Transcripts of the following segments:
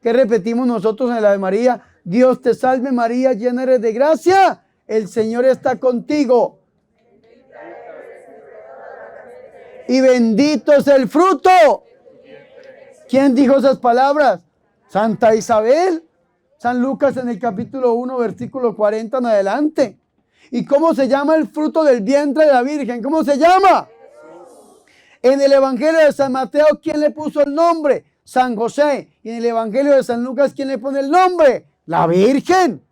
¿Qué repetimos nosotros en la Ave María? Dios te salve María, llena eres de gracia, el Señor está contigo. Y bendito es el fruto. ¿Quién dijo esas palabras? Santa Isabel. San Lucas en el capítulo 1, versículo 40 en adelante. ¿Y cómo se llama el fruto del vientre de la Virgen? ¿Cómo se llama? En el Evangelio de San Mateo, ¿quién le puso el nombre? San José. Y en el Evangelio de San Lucas, ¿quién le pone el nombre? La Virgen.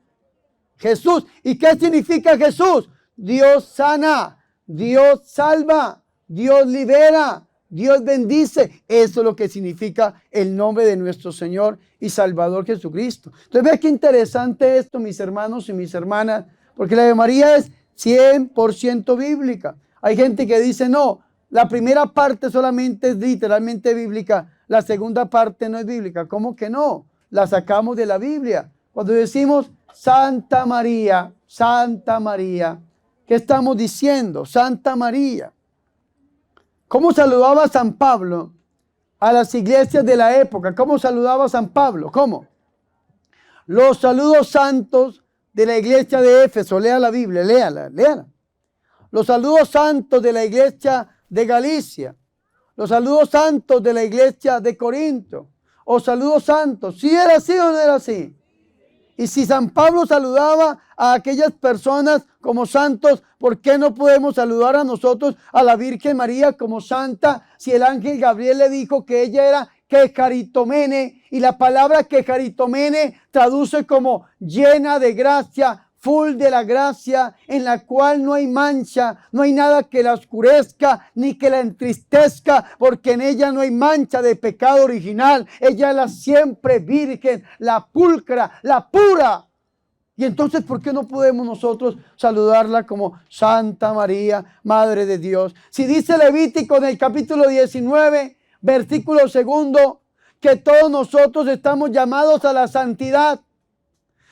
Jesús. ¿Y qué significa Jesús? Dios sana, Dios salva, Dios libera, Dios bendice. Eso es lo que significa el nombre de nuestro Señor y Salvador Jesucristo. Entonces, ve qué interesante esto, mis hermanos y mis hermanas, porque la Ave María es 100% bíblica. Hay gente que dice, no, la primera parte solamente es literalmente bíblica, la segunda parte no es bíblica. ¿Cómo que no? La sacamos de la Biblia. Cuando decimos Santa María, ¿qué estamos diciendo? Santa María. ¿Cómo saludaba San Pablo a las iglesias de la época? ¿Cómo saludaba San Pablo? ¿Cómo? Los saludos santos de la iglesia de Éfeso. Lea la Biblia, léala. Los saludos santos de la iglesia de Galicia. Los saludos santos de la iglesia de Corinto. O saludos santos. ¿Sí era así o no era así? Y si San Pablo saludaba a aquellas personas como santos, ¿por qué no podemos saludar a nosotros a la Virgen María como santa? Si el ángel Gabriel le dijo que ella era quejaritomene, y la palabra quejaritomene traduce como llena de gracia, full de la gracia, en la cual no hay mancha, no hay nada que la oscurezca ni que la entristezca, porque en ella no hay mancha de pecado original. Ella es la siempre virgen, la pulcra, la pura. Y entonces, ¿por qué no podemos nosotros saludarla como Santa María, Madre de Dios? Si dice Levítico en el capítulo 19, versículo 2, que todos nosotros estamos llamados a la santidad.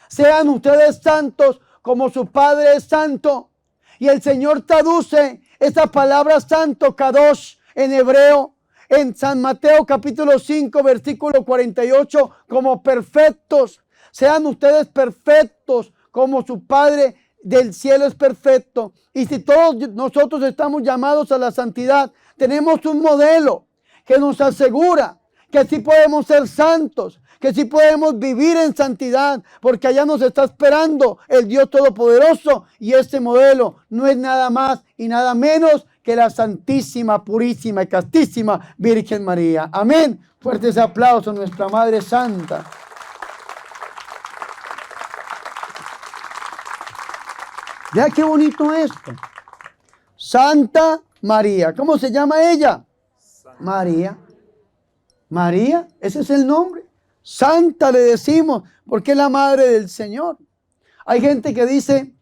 Sean ustedes santos como su Padre es santo. Y el Señor traduce esa palabra santo, kadosh, en hebreo, en San Mateo capítulo 5, versículo 48, como perfectos. Sean ustedes perfectos como su Padre del cielo es perfecto. Y si todos nosotros estamos llamados a la santidad, tenemos un modelo que nos asegura que sí podemos ser santos, que sí podemos vivir en santidad, porque allá nos está esperando el Dios Todopoderoso, y este modelo no es nada más y nada menos que la Santísima, Purísima y Castísima Virgen María. Amén. Fuerte ese aplauso a nuestra Madre Santa. Ya qué bonito esto. Santa María. ¿Cómo se llama ella? María. María, ese es el nombre. Santa le decimos porque es la madre del Señor. Hay gente que dice,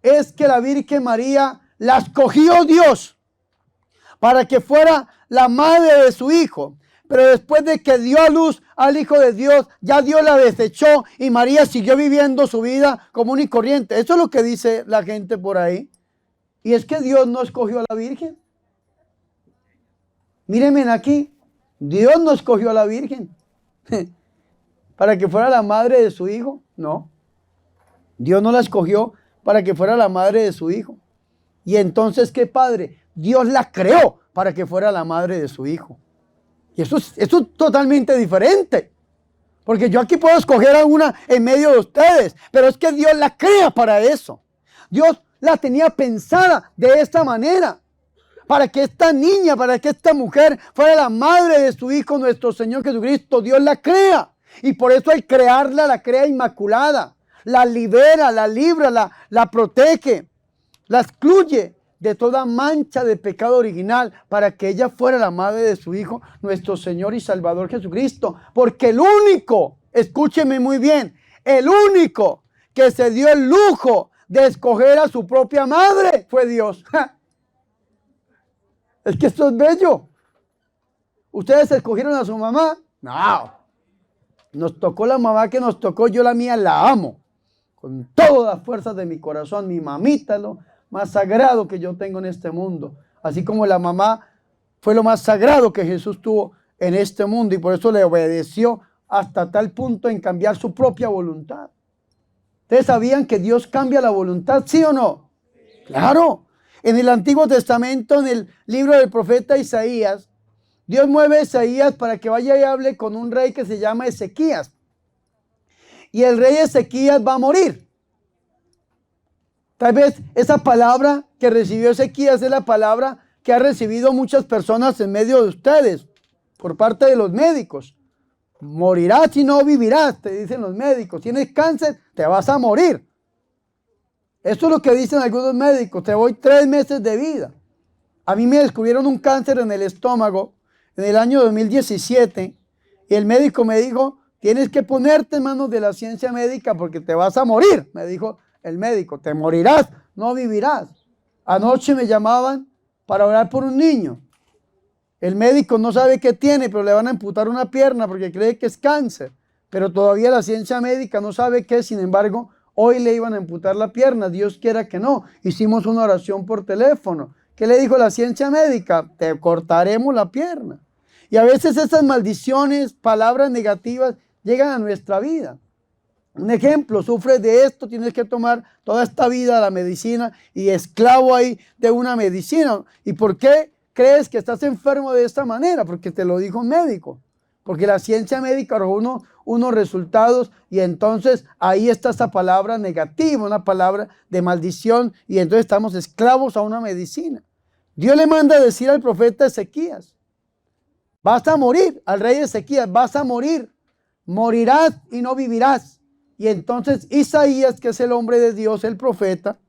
es que la Virgen María la escogió Dios para que fuera la madre de su hijo. Pero después de que dio a luz al Hijo de Dios, ya Dios la desechó y María siguió viviendo su vida común y corriente. Eso es lo que dice la gente por ahí. Y es que Dios no escogió a la Virgen. Mírenme aquí. Dios no escogió a la Virgen para que fuera la madre de su hijo. No. Dios no la escogió para que fuera la madre de su hijo. Y entonces, ¿qué padre? Dios la creó para que fuera la madre de su hijo. Y eso es totalmente diferente. Porque yo aquí puedo escoger a una en medio de ustedes, pero es que Dios la crea para eso. Dios la tenía pensada de esta manera, para que esta niña, para que esta mujer fuera la madre de su Hijo, nuestro Señor Jesucristo. Dios la crea. Y por eso al crearla, la crea inmaculada. La libera, la libra, la protege. La excluye de toda mancha de pecado original, para que ella fuera la madre de su Hijo, nuestro Señor y Salvador Jesucristo. Porque el único, escúcheme muy bien, el único que se dio el lujo de escoger a su propia madre fue Dios. Es que esto es bello. ¿Ustedes escogieron a su mamá? No. Nos tocó la mamá que nos tocó. Yo la mía la amo con todas las fuerzas de mi corazón. Mi mamita, lo más sagrado que yo tengo en este mundo. Así como la mamá fue lo más sagrado que Jesús tuvo en este mundo, y por eso le obedeció hasta tal punto en cambiar su propia voluntad. ¿Ustedes sabían que Dios cambia la voluntad, sí o no? Claro. En el Antiguo Testamento, en el libro del profeta Isaías, Dios mueve a Isaías para que vaya y hable con un rey que se llama Ezequías. Y el rey Ezequías va a morir. Tal vez esa palabra que recibió Ezequías es la palabra que ha recibido muchas personas en medio de ustedes, por parte de los médicos. Morirás y no vivirás, te dicen los médicos. Tienes cáncer, te vas a morir. Esto es lo que dicen algunos médicos, te doy 3 meses de vida. A mí me descubrieron un cáncer en el estómago en el año 2017 y el médico me dijo, tienes que ponerte en manos de la ciencia médica porque te vas a morir. Me dijo el médico, te morirás, no vivirás. Anoche me llamaban para orar por un niño. El médico no sabe qué tiene, pero le van a amputar una pierna porque cree que es cáncer. Pero todavía la ciencia médica no sabe qué, sin embargo, hoy le iban a amputar la pierna, Dios quiera que no. Hicimos una oración por teléfono. ¿Qué le dijo la ciencia médica? Te cortaremos la pierna. Y a veces esas maldiciones, palabras negativas, llegan a nuestra vida. Un ejemplo, sufres de esto, tienes que tomar toda esta vida la medicina y esclavo ahí de una medicina. ¿Y por qué crees que estás enfermo de esta manera? Porque te lo dijo un médico. Porque la ciencia médica arrojó unos resultados y entonces ahí está esta palabra negativa, una palabra de maldición y entonces estamos esclavos a una medicina. Dios le manda a decir al profeta Ezequías, vas a morir, al rey Ezequías, vas a morir, morirás y no vivirás. Y entonces Isaías, que es el hombre de Dios, el profeta,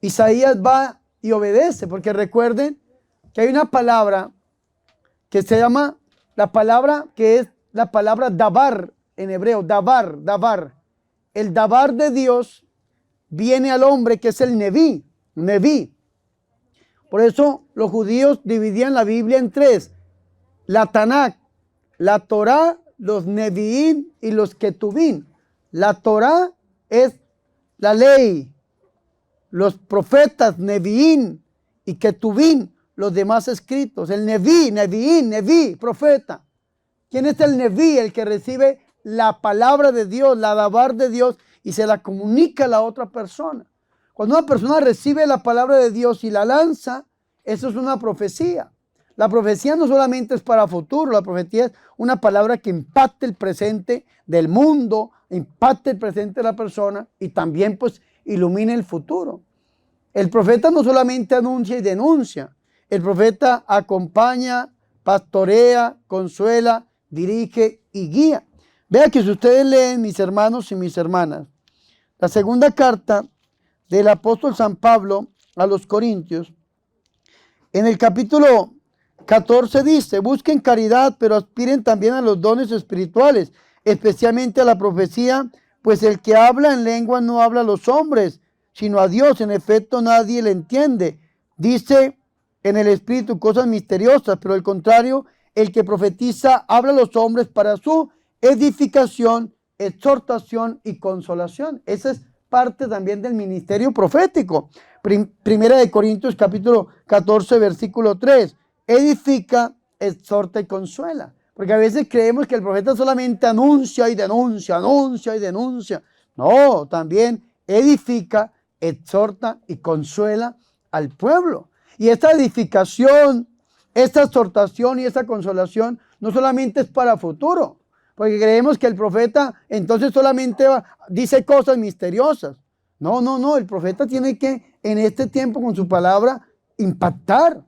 Isaías va y obedece, porque recuerden que hay una palabra que se llama, la palabra que es la palabra dabar en hebreo, dabar, dabar. El dabar de Dios viene al hombre que es el neví, neví. Por eso los judíos dividían la Biblia en 3, la Tanakh, la Torá, los neviín y los ketubín. La Torá es la ley, los profetas, neviín y ketubín, los demás escritos. El neví, neviín, neví, profeta. ¿Quién es el neví? El que recibe la palabra de Dios, la dabar de Dios y se la comunica a la otra persona. Cuando una persona recibe la palabra de Dios y la lanza, eso es una profecía. La profecía no solamente es para futuro, la profecía es una palabra que impacte el presente del mundo, impacte el presente de la persona y también pues ilumine el futuro. El profeta no solamente anuncia y denuncia, el profeta acompaña, pastorea, consuela, dirige y guía. Vea que si ustedes leen, mis hermanos y mis hermanas, la segunda carta del apóstol San Pablo a los Corintios, en el capítulo 14 dice, busquen caridad, pero aspiren también a los dones espirituales, especialmente a la profecía, pues el que habla en lengua no habla a los hombres, sino a Dios. En efecto, nadie le entiende. Dice en el espíritu cosas misteriosas, pero al contrario, el que profetiza habla a los hombres para su edificación, exhortación y consolación. Esa es parte también del ministerio profético. Primera de Corintios capítulo 14 versículo 3. Edifica, exhorta y consuela. Porque a veces creemos que el profeta solamente anuncia y denuncia, anuncia y denuncia. No, también edifica, exhorta y consuela al pueblo. Y esta edificación, esta exhortación y esta consolación no solamente es para futuro. Porque creemos que el profeta entonces solamente dice cosas misteriosas. No, no, no. El profeta tiene que en este tiempo con su palabra impactar.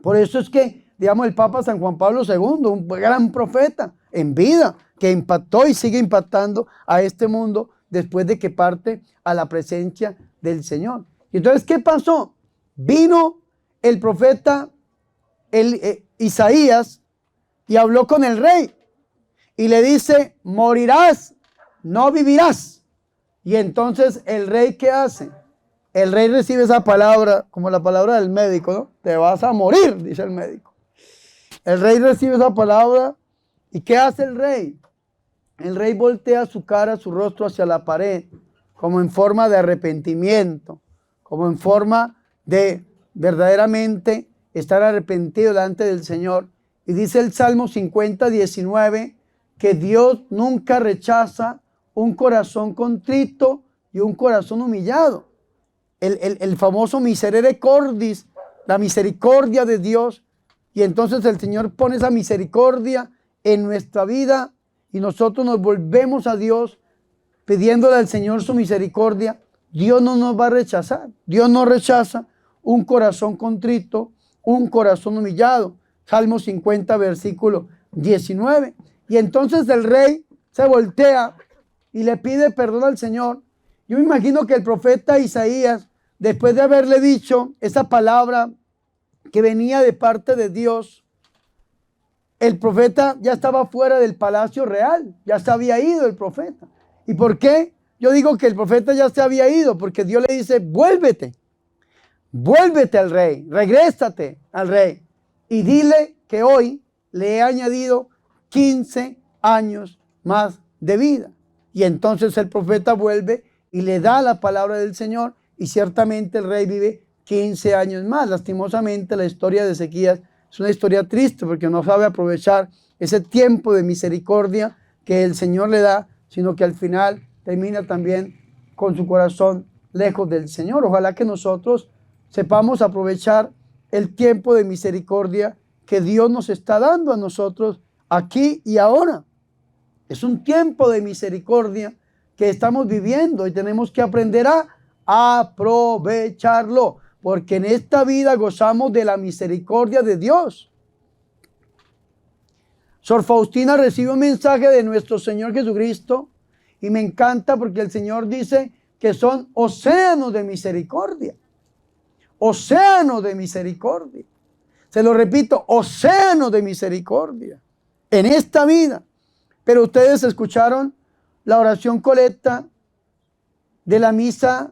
Por eso es que, digamos, el Papa San Juan Pablo II, un gran profeta en vida, que impactó y sigue impactando a este mundo después de que parte a la presencia del Señor. Y entonces, ¿qué pasó? Vino el profeta Isaías y habló con el rey y le dice, morirás, no vivirás. Y entonces el rey, ¿qué hace? El rey recibe esa palabra, como la palabra del médico, ¿no? Te vas a morir, dice el médico. El rey recibe esa palabra, ¿y qué hace el rey? El rey voltea su cara, su rostro hacia la pared, como en forma de arrepentimiento, como en forma de verdaderamente estar arrepentido delante del Señor. Y dice el Salmo 50, 19, que Dios nunca rechaza un corazón contrito y un corazón humillado. El famoso miserere cordis, la misericordia de Dios. Y entonces el Señor pone esa misericordia en nuestra vida y nosotros nos volvemos a Dios pidiéndole al Señor su misericordia. Dios no nos va a rechazar. Dios no rechaza un corazón contrito, un corazón humillado. Salmo 50, versículo 19. Y entonces el rey se voltea y le pide perdón al Señor. Yo me imagino que el profeta Isaías, después de haberle dicho esa palabra que venía de parte de Dios, el profeta ya estaba fuera del palacio real, ya se había ido el profeta. ¿Y por qué? Yo digo que el profeta ya se había ido, porque Dios le dice, vuélvete al rey, regrésate al rey y dile que hoy le he añadido 15 años más de vida. Y entonces el profeta vuelve y le da la palabra del Señor y ciertamente el rey vive 15 años más. Lastimosamente la historia de Ezequías es una historia triste porque no sabe aprovechar ese tiempo de misericordia que el Señor le da, sino que al final termina también con su corazón lejos del Señor. Ojalá que nosotros sepamos aprovechar el tiempo de misericordia que Dios nos está dando a nosotros aquí y ahora. Es un tiempo de misericordia que estamos viviendo y tenemos que aprender a aprovecharlo, porque en esta vida gozamos de la misericordia de Dios. Sor Faustina recibe un mensaje de nuestro Señor Jesucristo y me encanta porque el Señor dice que son océanos de misericordia. Océanos de misericordia. Se lo repito, océanos de misericordia en esta vida. Pero ustedes escucharon la oración colecta de la misa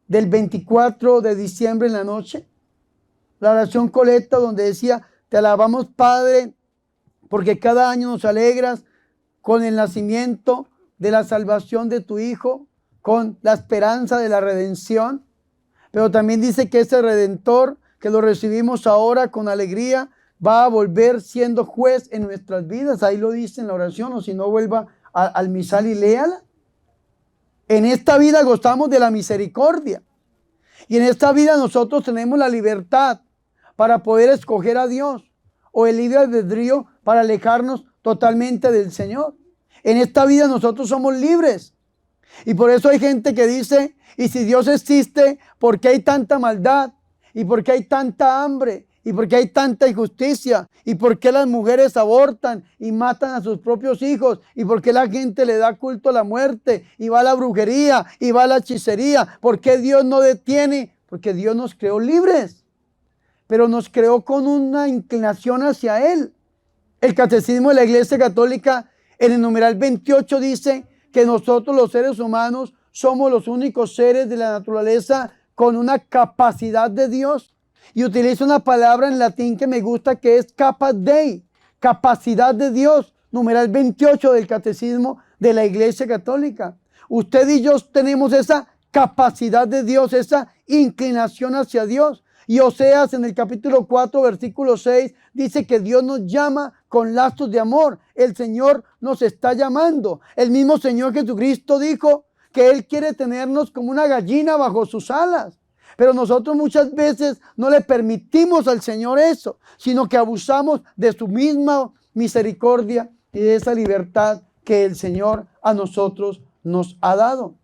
del 24 de diciembre en la noche. La oración colecta donde decía, te alabamos Padre, porque cada año nos alegras con el nacimiento de la salvación de tu Hijo, con la esperanza de la redención. Pero también dice que ese Redentor, que lo recibimos ahora con alegría, va a volver siendo juez en nuestras vidas. Ahí lo dice en la oración, o si no, vuelva al misal y léala. En esta vida gozamos de la misericordia. Y en esta vida nosotros tenemos la libertad para poder escoger a Dios, o el libre albedrío para alejarnos totalmente del Señor. En esta vida nosotros somos libres. Y por eso hay gente que dice, y si Dios existe, ¿por qué hay tanta maldad? ¿Y por qué hay tanta hambre? ¿Y por qué hay tanta injusticia? ¿Y por qué las mujeres abortan y matan a sus propios hijos? ¿Y por qué la gente le da culto a la muerte? Y va a la brujería, y va a la hechicería. ¿Por qué Dios no detiene? Porque Dios nos creó libres, pero nos creó con una inclinación hacia Él. El Catecismo de la Iglesia Católica en el numeral 28 dice que nosotros los seres humanos somos los únicos seres de la naturaleza con una capacidad de Dios. Y utiliza una palabra en latín que me gusta, que es capaz Dei, capacidad de Dios, numeral 28 del Catecismo de la Iglesia Católica. Usted y yo tenemos esa capacidad de Dios, esa inclinación hacia Dios. Y Oseas en el capítulo 4, versículo 6, dice que Dios nos llama con lazos de amor. El Señor nos está llamando. El mismo Señor Jesucristo dijo que Él quiere tenernos como una gallina bajo sus alas. Pero nosotros muchas veces no le permitimos al Señor eso, sino que abusamos de su misma misericordia y de esa libertad que el Señor a nosotros nos ha dado.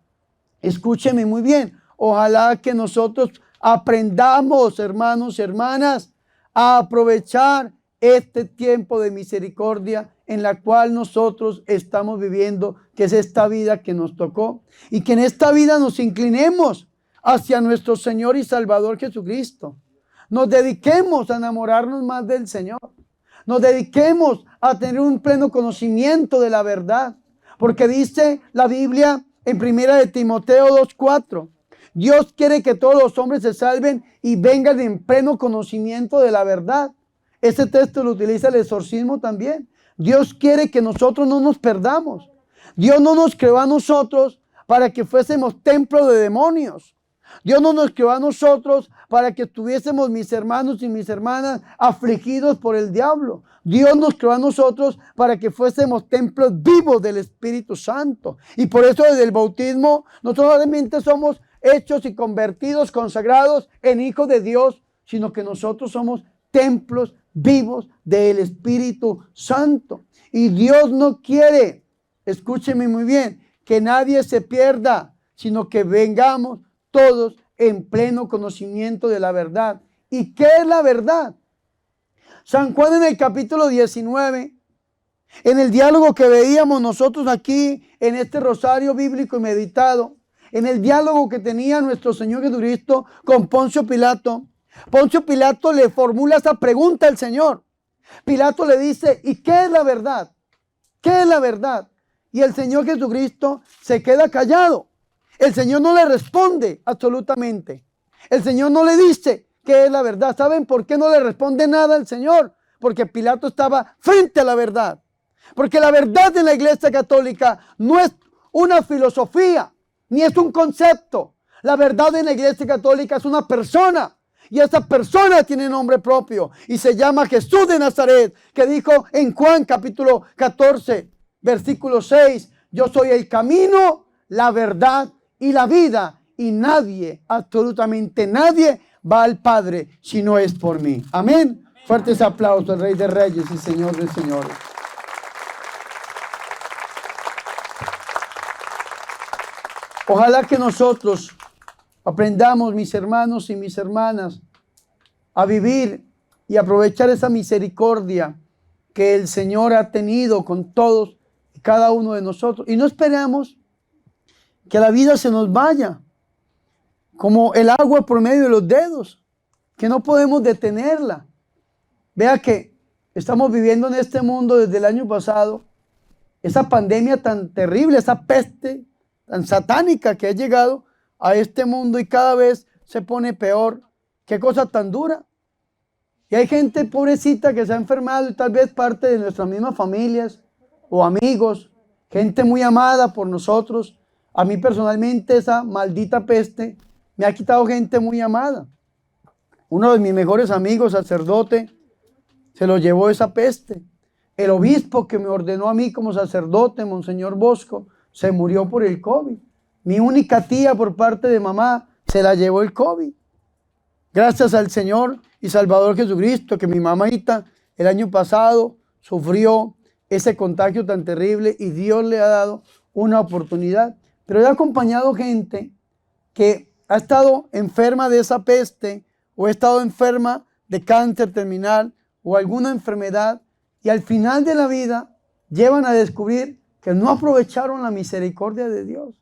Escúcheme muy bien. Ojalá que nosotros aprendamos, hermanos y hermanas, a aprovechar este tiempo de misericordia en la cual nosotros estamos viviendo, que es esta vida que nos tocó, y que en esta vida nos inclinemos hacia nuestro Señor y Salvador Jesucristo. Nos dediquemos a enamorarnos más del Señor. Nos dediquemos a tener un pleno conocimiento de la verdad. Porque dice la Biblia en 1 de Timoteo 2:4, Dios quiere que todos los hombres se salven y vengan en pleno conocimiento de la verdad. Este texto lo utiliza el exorcismo también. Dios quiere que nosotros no nos perdamos. Dios no nos creó a nosotros para que fuésemos templo de demonios. Dios no nos creó a nosotros para que estuviésemos, mis hermanos y mis hermanas, afligidos por el diablo. Dios nos creó a nosotros para que fuésemos templos vivos del Espíritu Santo. Y por eso desde el bautismo no solamente somos hechos y convertidos, consagrados en hijos de Dios, sino que nosotros somos templos vivos del Espíritu Santo. Y Dios no quiere, escúcheme muy bien, que nadie se pierda, sino que vengamos todos en pleno conocimiento de la verdad. ¿Y qué es la verdad? San Juan en el capítulo 19, en el diálogo que veíamos nosotros aquí en este rosario bíblico y meditado, en el diálogo que tenía nuestro Señor Jesucristo con Poncio Pilato, Poncio Pilato le formula esa pregunta al Señor. Pilato le dice, ¿y qué es la verdad? ¿Qué es la verdad? Y el Señor Jesucristo se queda callado. El Señor no le responde absolutamente. El Señor no le dice qué es la verdad. ¿Saben por qué no le responde nada al Señor? Porque Pilato estaba frente a la verdad. Porque la verdad en la Iglesia Católica no es una filosofía, ni es un concepto. La verdad en la Iglesia Católica es una persona. Y esa persona tiene nombre propio. Y se llama Jesús de Nazaret, que dijo en Juan capítulo 14, versículo 6, yo soy el camino, la verdad y la vida, y nadie, absolutamente nadie, va al Padre si no es por mí. Amén. Fuertes aplausos al Rey de Reyes y Señor de Señores. Ojalá que nosotros aprendamos, mis hermanos y mis hermanas, a vivir y aprovechar esa misericordia que el Señor ha tenido con todos y cada uno de nosotros. Y no esperamos que la vida se nos vaya como el agua por medio de los dedos, que no podemos detenerla. Vea que estamos viviendo en este mundo desde el año pasado, esa pandemia tan terrible, esa peste tan satánica que ha llegado a este mundo y cada vez se pone peor. Qué cosa tan dura. Y hay gente pobrecita que se ha enfermado y tal vez parte de nuestras mismas familias o amigos, gente muy amada por nosotros. A mí personalmente esa maldita peste me ha quitado gente muy amada. Uno de mis mejores amigos, sacerdote, se lo llevó esa peste. El obispo que me ordenó a mí como sacerdote, Monseñor Bosco, se murió por el COVID. Mi única tía por parte de mamá se la llevó el COVID. Gracias al Señor y Salvador Jesucristo, que mi mamita el año pasado sufrió ese contagio tan terrible y Dios le ha dado una oportunidad. Pero he acompañado gente que ha estado enferma de esa peste o ha estado enferma de cáncer terminal o alguna enfermedad y al final de la vida llevan a descubrir que no aprovecharon la misericordia de Dios,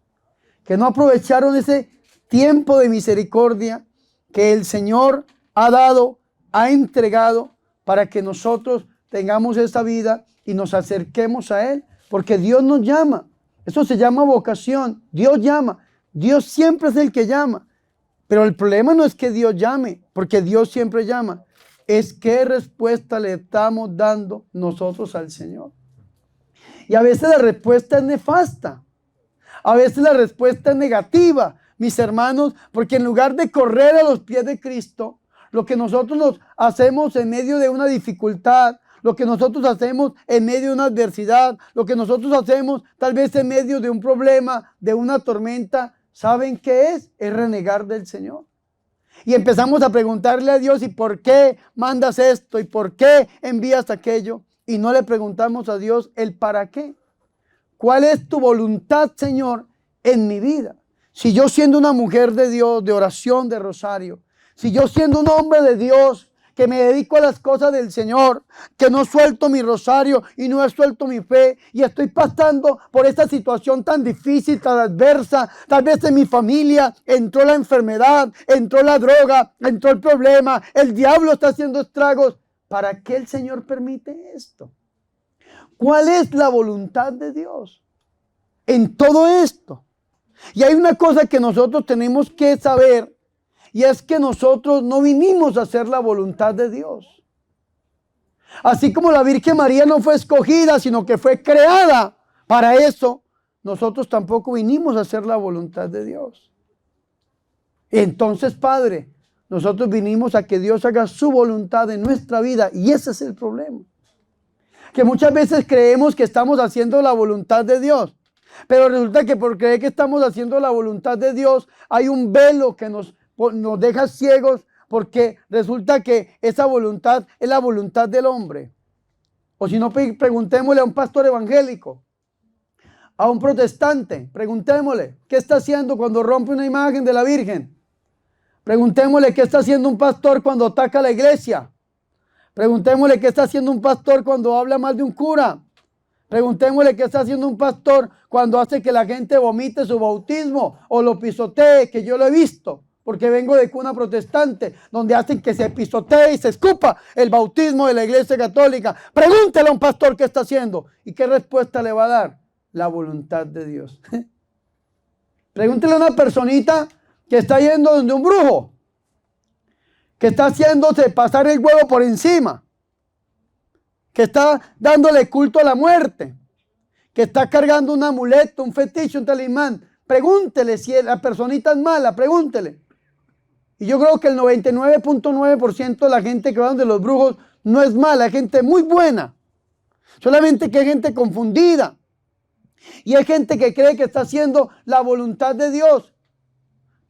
que no aprovecharon ese tiempo de misericordia que el Señor ha dado, ha entregado para que nosotros tengamos esta vida y nos acerquemos a Él, porque Dios nos llama. Eso se llama vocación. Dios llama. Dios siempre es el que llama. Pero el problema no es que Dios llame, porque Dios siempre llama. Es qué respuesta le estamos dando nosotros al Señor. Y a veces la respuesta es nefasta. A veces la respuesta es negativa, mis hermanos, porque en lugar de correr a los pies de Cristo, lo que nosotros nos hacemos en medio de una dificultad, lo que nosotros hacemos en medio de una adversidad, lo que nosotros hacemos tal vez en medio de un problema, de una tormenta, ¿saben qué es? Es renegar del Señor. Y empezamos a preguntarle a Dios, ¿y por qué mandas esto? ¿Y por qué envías aquello? Y no le preguntamos a Dios el para qué. ¿Cuál es tu voluntad, Señor, en mi vida? Si yo siendo una mujer de Dios, de oración, de rosario, si yo siendo un hombre de Dios, que me dedico a las cosas del Señor, que no suelto mi rosario y no suelto mi fe y estoy pasando por esta situación tan difícil, tan adversa, tal vez en mi familia entró la enfermedad, entró la droga, entró el problema, el diablo está haciendo estragos. ¿Para qué el Señor permite esto? ¿Cuál es la voluntad de Dios en todo esto? Y hay una cosa que nosotros tenemos que saber, y es que nosotros no vinimos a hacer la voluntad de Dios. Así como la Virgen María no fue escogida, sino que fue creada para eso, nosotros tampoco vinimos a hacer la voluntad de Dios. Entonces, Padre, nosotros vinimos a que Dios haga su voluntad en nuestra vida y ese es el problema. Que muchas veces creemos que estamos haciendo la voluntad de Dios, pero resulta que por creer que estamos haciendo la voluntad de Dios hay un velo que nos deja ciegos, porque resulta que esa voluntad es la voluntad del hombre. O si no, preguntémosle a un pastor evangélico, a un protestante, preguntémosle qué está haciendo cuando rompe una imagen de la Virgen. Preguntémosle qué está haciendo un pastor cuando ataca a la iglesia. Preguntémosle qué está haciendo un pastor cuando habla mal de un cura. Preguntémosle qué está haciendo un pastor cuando hace que la gente vomite su bautismo o lo pisotee, que yo lo he visto, porque vengo de cuna protestante, donde hacen que se pisotee y se escupa el bautismo de la iglesia católica. Pregúntele a un pastor qué está haciendo y qué respuesta le va a dar. La voluntad de Dios. Pregúntele a una personita que está yendo donde un brujo, que está haciéndose pasar el huevo por encima, que está dándole culto a la muerte, que está cargando un amuleto, un fetiche, un talismán. Pregúntele si la personita es mala, pregúntele. Y yo creo que el 99.9% de la gente que va donde los brujos no es mala, es gente muy buena. Solamente que hay gente confundida. Y hay gente que cree que está haciendo la voluntad de Dios.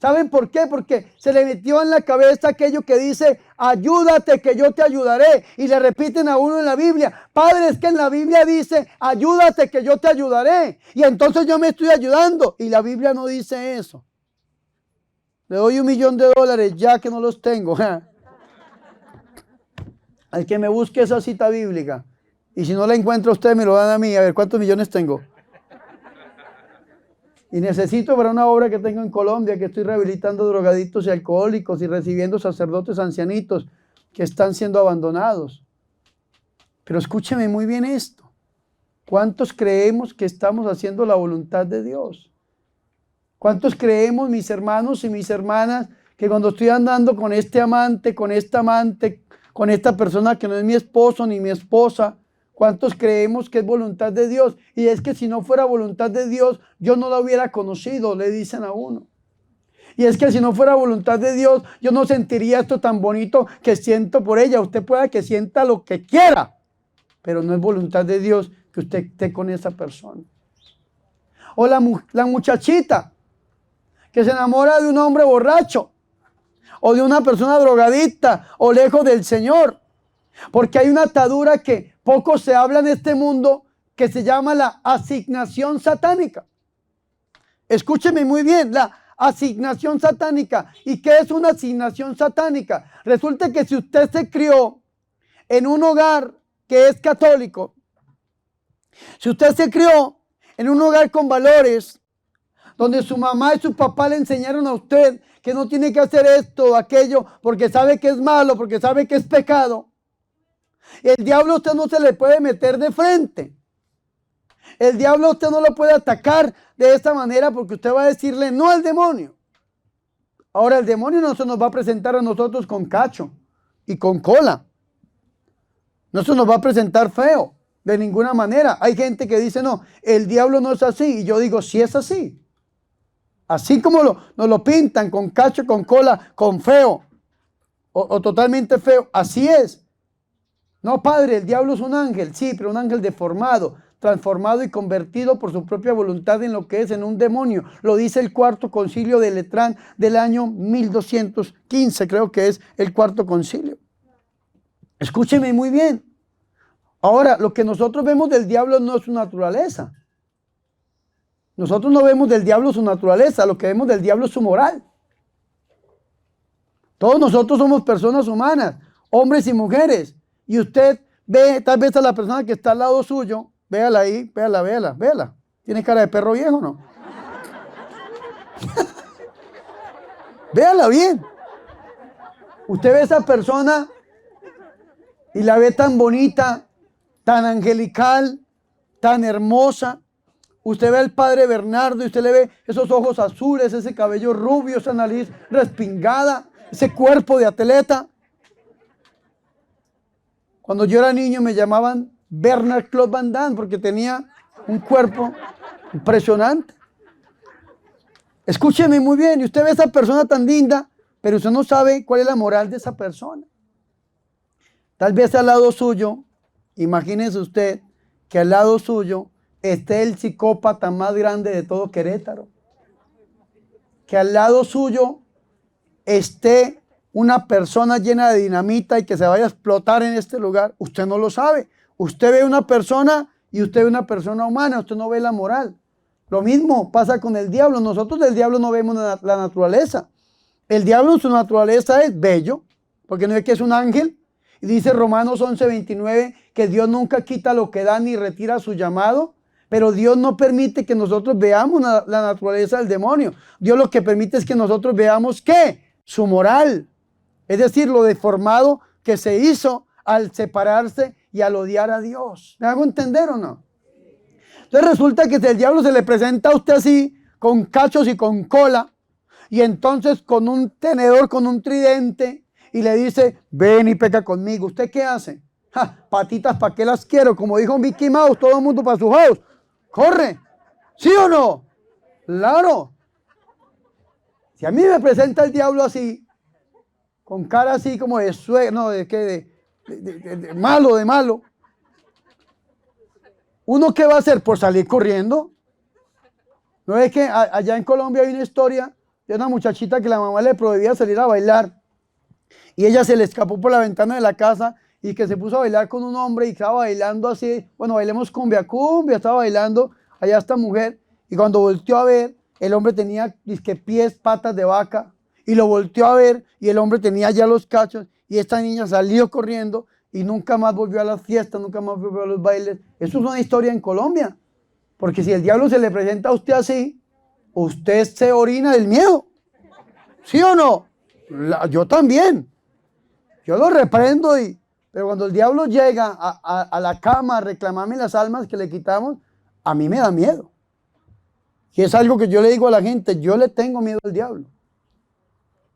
¿Saben por qué? Porque se le metió en la cabeza aquello que dice, ayúdate que yo te ayudaré. Y le repiten a uno en la Biblia, Padre, es que en la Biblia dice, ayúdate que yo te ayudaré. Y entonces yo me estoy ayudando. Y la Biblia no dice eso. Le doy $1.000.000 ya que no los tengo. Al que me busque esa cita bíblica. Y si no la encuentra usted, me lo dan a mí. A ver, ¿cuántos millones tengo? Y necesito para una obra que tengo en Colombia, que estoy rehabilitando drogadictos y alcohólicos y recibiendo sacerdotes ancianitos que están siendo abandonados. Pero escúcheme muy bien esto. ¿Cuántos creemos que estamos haciendo la voluntad de Dios? ¿Cuántos creemos, mis hermanos y mis hermanas, que cuando estoy andando con este amante, con esta amante, con esta persona que no es mi esposo ni mi esposa, cuántos creemos que es voluntad de Dios? Y es que si no fuera voluntad de Dios, yo no la hubiera conocido, le dicen a uno. Y es que si no fuera voluntad de Dios, yo no sentiría esto tan bonito que siento por ella. Usted pueda que sienta lo que quiera, pero no es voluntad de Dios que usted esté con esa persona. O la muchachita que se enamora de un hombre borracho o de una persona drogadicta o lejos del Señor. Porque hay una atadura que poco se habla en este mundo que se llama la asignación satánica. Escúcheme muy bien, la asignación satánica. ¿Y qué es una asignación satánica? Resulta que si usted se crió en un hogar que es católico, si usted se crió en un hogar con valores, donde su mamá y su papá le enseñaron a usted que no tiene que hacer esto o aquello porque sabe que es malo, porque sabe que es pecado, el diablo a usted no se le puede meter de frente. El diablo a usted no lo puede atacar de esta manera porque usted va a decirle no al demonio. Ahora el demonio no se nos va a presentar a nosotros con cacho y con cola. No se nos va a presentar feo de ninguna manera. Hay gente que dice no, el diablo no es así. Y yo digo, sí es así. Así como nos lo pintan con cacho, con cola, con feo o totalmente feo. Así es. No, padre, el diablo es un ángel. Sí, pero un ángel deformado, transformado y convertido por su propia voluntad en lo que es, en un demonio. Lo dice el cuarto concilio de Letrán del año 1215, creo que es el cuarto concilio. Escúcheme muy bien. Ahora, lo que nosotros vemos del diablo no es su naturaleza. Nosotros no vemos del diablo su naturaleza, lo que vemos del diablo es su moral. Todos nosotros somos personas humanas, hombres y mujeres. Y usted ve tal vez a la persona que está al lado suyo, véala ahí, véala. ¿Tiene cara de perro viejo o no? Véala bien. Usted ve a esa persona y la ve tan bonita, tan angelical, tan hermosa. Usted ve al padre Bernardo y usted le ve esos ojos azules, ese cabello rubio, esa nariz respingada, ese cuerpo de atleta. Cuando yo era niño me llamaban Bernard Claude Van Damme porque tenía un cuerpo impresionante. Escúcheme muy bien, y usted ve a esa persona tan linda, pero usted no sabe cuál es la moral de esa persona. Tal vez al lado suyo, imagínese usted que al lado suyo esté el psicópata más grande de todo Querétaro. Que al lado suyo esté una persona llena de dinamita y que se vaya a explotar en este lugar. Usted no lo sabe. Usted ve una persona y usted ve una persona humana, usted no ve la moral. Lo mismo pasa con el diablo. Nosotros del diablo no vemos la naturaleza. El diablo en su naturaleza es bello, porque no es que es un ángel. Y dice Romanos 11:29 que Dios nunca quita lo que da ni retira su llamado. Pero Dios no permite que nosotros veamos la naturaleza del demonio. Dios lo que permite es que nosotros veamos ¿qué? Su moral. Es decir, lo deformado que se hizo al separarse y al odiar a Dios. ¿Me hago entender o no? Entonces resulta que si el diablo se le presenta a usted así, con cachos y con cola, y entonces con un tenedor, con un tridente, y le dice, ven y peca conmigo, ¿usted qué hace? Ja, patitas, ¿para qué las quiero? Como dijo Mickey Mouse, todo el mundo para su house. Corre, ¿sí o no? Claro. Si a mí me presenta el diablo así, con cara así como de suegro, no, de malo, ¿uno qué va a hacer? ¿Por salir corriendo? ¿No es que allá en Colombia hay una historia de una muchachita que la mamá le prohibía salir a bailar y ella se le escapó por la ventana de la casa y que se puso a bailar con un hombre y estaba bailando así, bueno, bailemos cumbia, estaba bailando allá esta mujer y cuando volteó a ver, el hombre tenía disque pies, patas de vaca y lo volteó a ver y el hombre tenía ya los cachos y esta niña salió corriendo y nunca más volvió a las fiestas, nunca más volvió a los bailes. Eso es una historia en Colombia. Porque si el diablo se le presenta a usted así, usted se orina del miedo. ¿Sí o no? Yo también. Yo lo reprendo, pero cuando el diablo llega a la cama a reclamarme las almas que le quitamos, a mí me da miedo. Y es algo que yo le digo a la gente, yo le tengo miedo al diablo.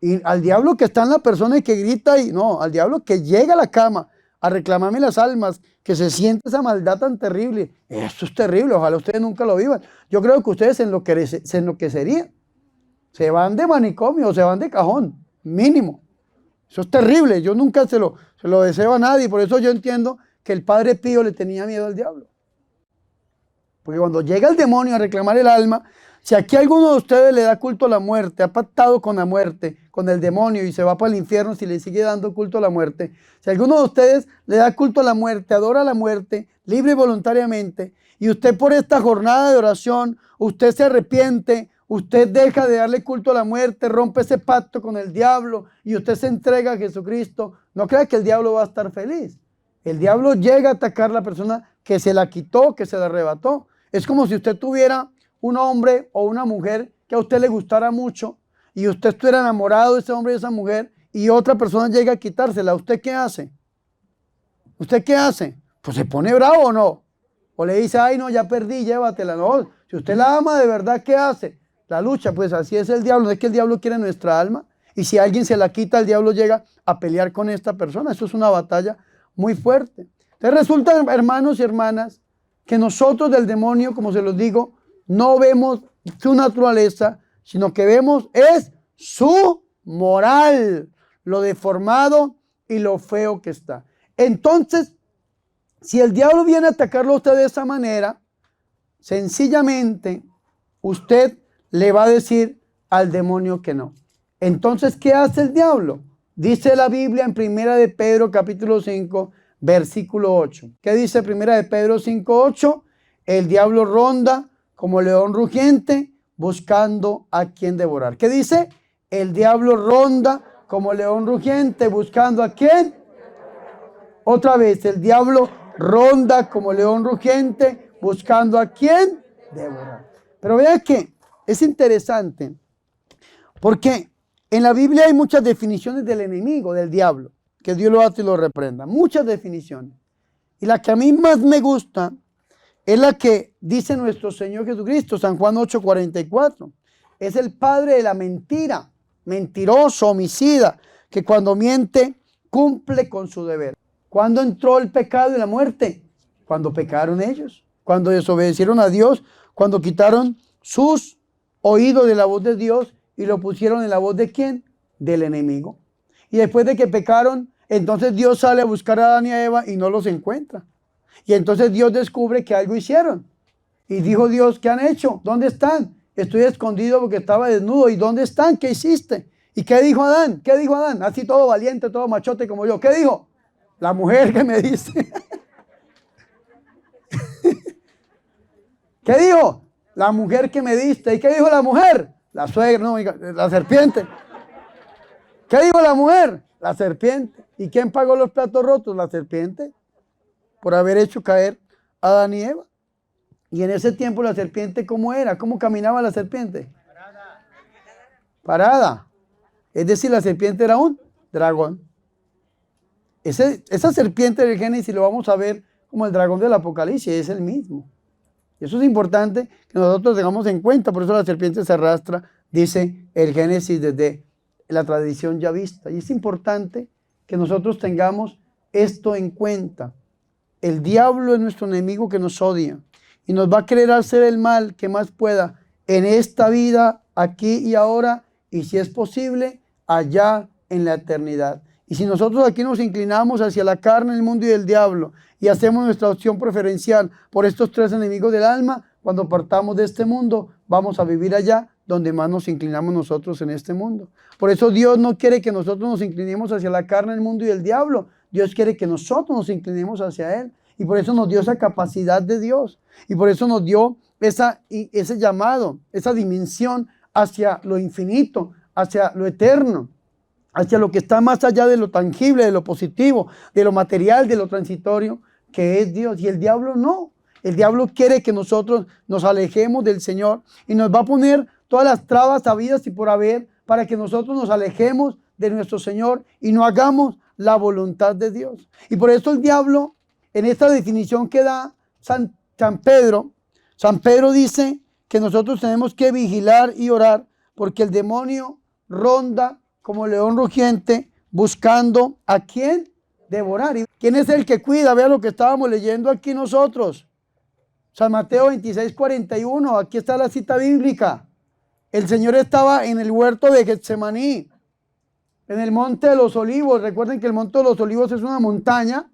Y al diablo que está en la persona y que grita, y no, al diablo que llega a la cama a reclamarme las almas, que se siente esa maldad tan terrible. Eso es terrible, ojalá ustedes nunca lo vivan. Yo creo que ustedes se enloquecerían. Se van de manicomio o se van de cajón, mínimo. Eso es terrible, yo nunca se lo deseo a nadie, por eso yo entiendo que el Padre Pío le tenía miedo al diablo. Porque cuando llega el demonio a reclamar el alma, si aquí alguno de ustedes le da culto a la muerte, ha pactado con la muerte, con el demonio y se va para el infierno si le sigue dando culto a la muerte, si alguno de ustedes le da culto a la muerte, adora a la muerte, libre y voluntariamente, y usted por esta jornada de oración, usted se arrepiente, usted deja de darle culto a la muerte, rompe ese pacto con el diablo y usted se entrega a Jesucristo, no crea que el diablo va a estar feliz. El diablo llega a atacar a la persona que se la quitó, que se la arrebató. Es como si usted tuviera un hombre o una mujer que a usted le gustara mucho y usted estuviera enamorado de ese hombre y de esa mujer y otra persona llega a quitársela. ¿Usted qué hace? ¿Usted qué hace? Pues se pone bravo o no. O le dice, ay no, ya perdí, llévatela. No, si usted la ama de verdad, ¿qué hace? La lucha, pues así es el diablo. No es que el diablo quiere nuestra alma y si alguien se la quita, el diablo llega a pelear con esta persona. Eso es una batalla muy fuerte. Entonces resulta, hermanos y hermanas, que nosotros del demonio, como se los digo, no vemos su naturaleza, sino que vemos es su moral, lo deformado y lo feo que está. Entonces, si el diablo viene a atacarlo a usted de esa manera, sencillamente usted le va a decir al demonio que no. Entonces, ¿qué hace el diablo? Dice la Biblia en 1 de Pedro capítulo 5, versículo 8. ¿Qué dice 1 de Pedro 5, 8? El diablo ronda como león rugiente buscando a quien devorar. ¿Qué dice? El diablo ronda como león rugiente buscando a quien. Otra vez, el diablo ronda como león rugiente buscando a quien devorar. Pero vea que es interesante porque en la Biblia hay muchas definiciones del enemigo, del diablo. Que Dios lo hace y lo reprenda. Muchas definiciones. Y la que a mí más me gusta es la que dice nuestro Señor Jesucristo, San Juan 8:44. Es el padre de la mentira, mentiroso, homicida, que cuando miente cumple con su deber. ¿Cuándo entró el pecado y la muerte? Cuando pecaron ellos, cuando desobedecieron a Dios, cuando quitaron sus oído de la voz de Dios y lo pusieron en la voz de ¿quién? Del enemigo. Y después de que pecaron, entonces Dios sale a buscar a Adán y a Eva y no los encuentra. Y entonces Dios descubre que algo hicieron. Y dijo Dios, ¿qué han hecho? ¿Dónde están? Estoy escondido porque estaba desnudo. ¿Y dónde están? ¿Qué hiciste? ¿Y qué dijo Adán? ¿Qué dijo Adán? Así todo valiente, todo machote como yo. ¿Qué dijo? La mujer que me diste. ¿Qué dijo? La mujer que me diste. ¿Y qué dijo la mujer? La suegra, no, la serpiente. ¿Qué dijo la mujer? La serpiente. ¿Y quién pagó los platos rotos? La serpiente. Por haber hecho caer a Adán y Eva. Y en ese tiempo la serpiente, ¿cómo era? ¿Cómo caminaba la serpiente? Parada. Es decir, la serpiente era un dragón. Esa serpiente del Génesis lo vamos a ver como el dragón del Apocalipsis, es el mismo. Y eso es importante que nosotros tengamos en cuenta, por eso la serpiente se arrastra, dice el Génesis desde la tradición ya vista. Y es importante que nosotros tengamos esto en cuenta. El diablo es nuestro enemigo que nos odia y nos va a querer hacer el mal que más pueda en esta vida, aquí y ahora, y si es posible, allá en la eternidad. Y si nosotros aquí nos inclinamos hacia la carne, el mundo y el diablo y hacemos nuestra opción preferencial por estos tres enemigos del alma, cuando partamos de este mundo, vamos a vivir allá donde más nos inclinamos nosotros en este mundo. Por eso Dios no quiere que nosotros nos inclinemos hacia la carne, el mundo y el diablo. Dios quiere que nosotros nos inclinemos hacia Él. Y por eso nos dio esa capacidad de Dios. Y por eso nos dio ese llamado, esa dimensión hacia lo infinito, hacia lo eterno, hacia lo que está más allá de lo tangible, de lo positivo, de lo material, de lo transitorio, que es Dios. Y el diablo no. El diablo quiere que nosotros nos alejemos del Señor y nos va a poner todas las trabas habidas y por haber para que nosotros nos alejemos de nuestro Señor y no hagamos la voluntad de Dios. Y por eso el diablo, en esta definición que da San Pedro dice que nosotros tenemos que vigilar y orar porque el demonio ronda como león rugiente buscando a quién devorar. ¿Y quién es el que cuida? Vea lo que estábamos leyendo aquí nosotros. San Mateo 26:41, aquí está la cita bíblica. El Señor estaba en el huerto de Getsemaní, en el monte de los olivos. Recuerden que el monte de los olivos es una montaña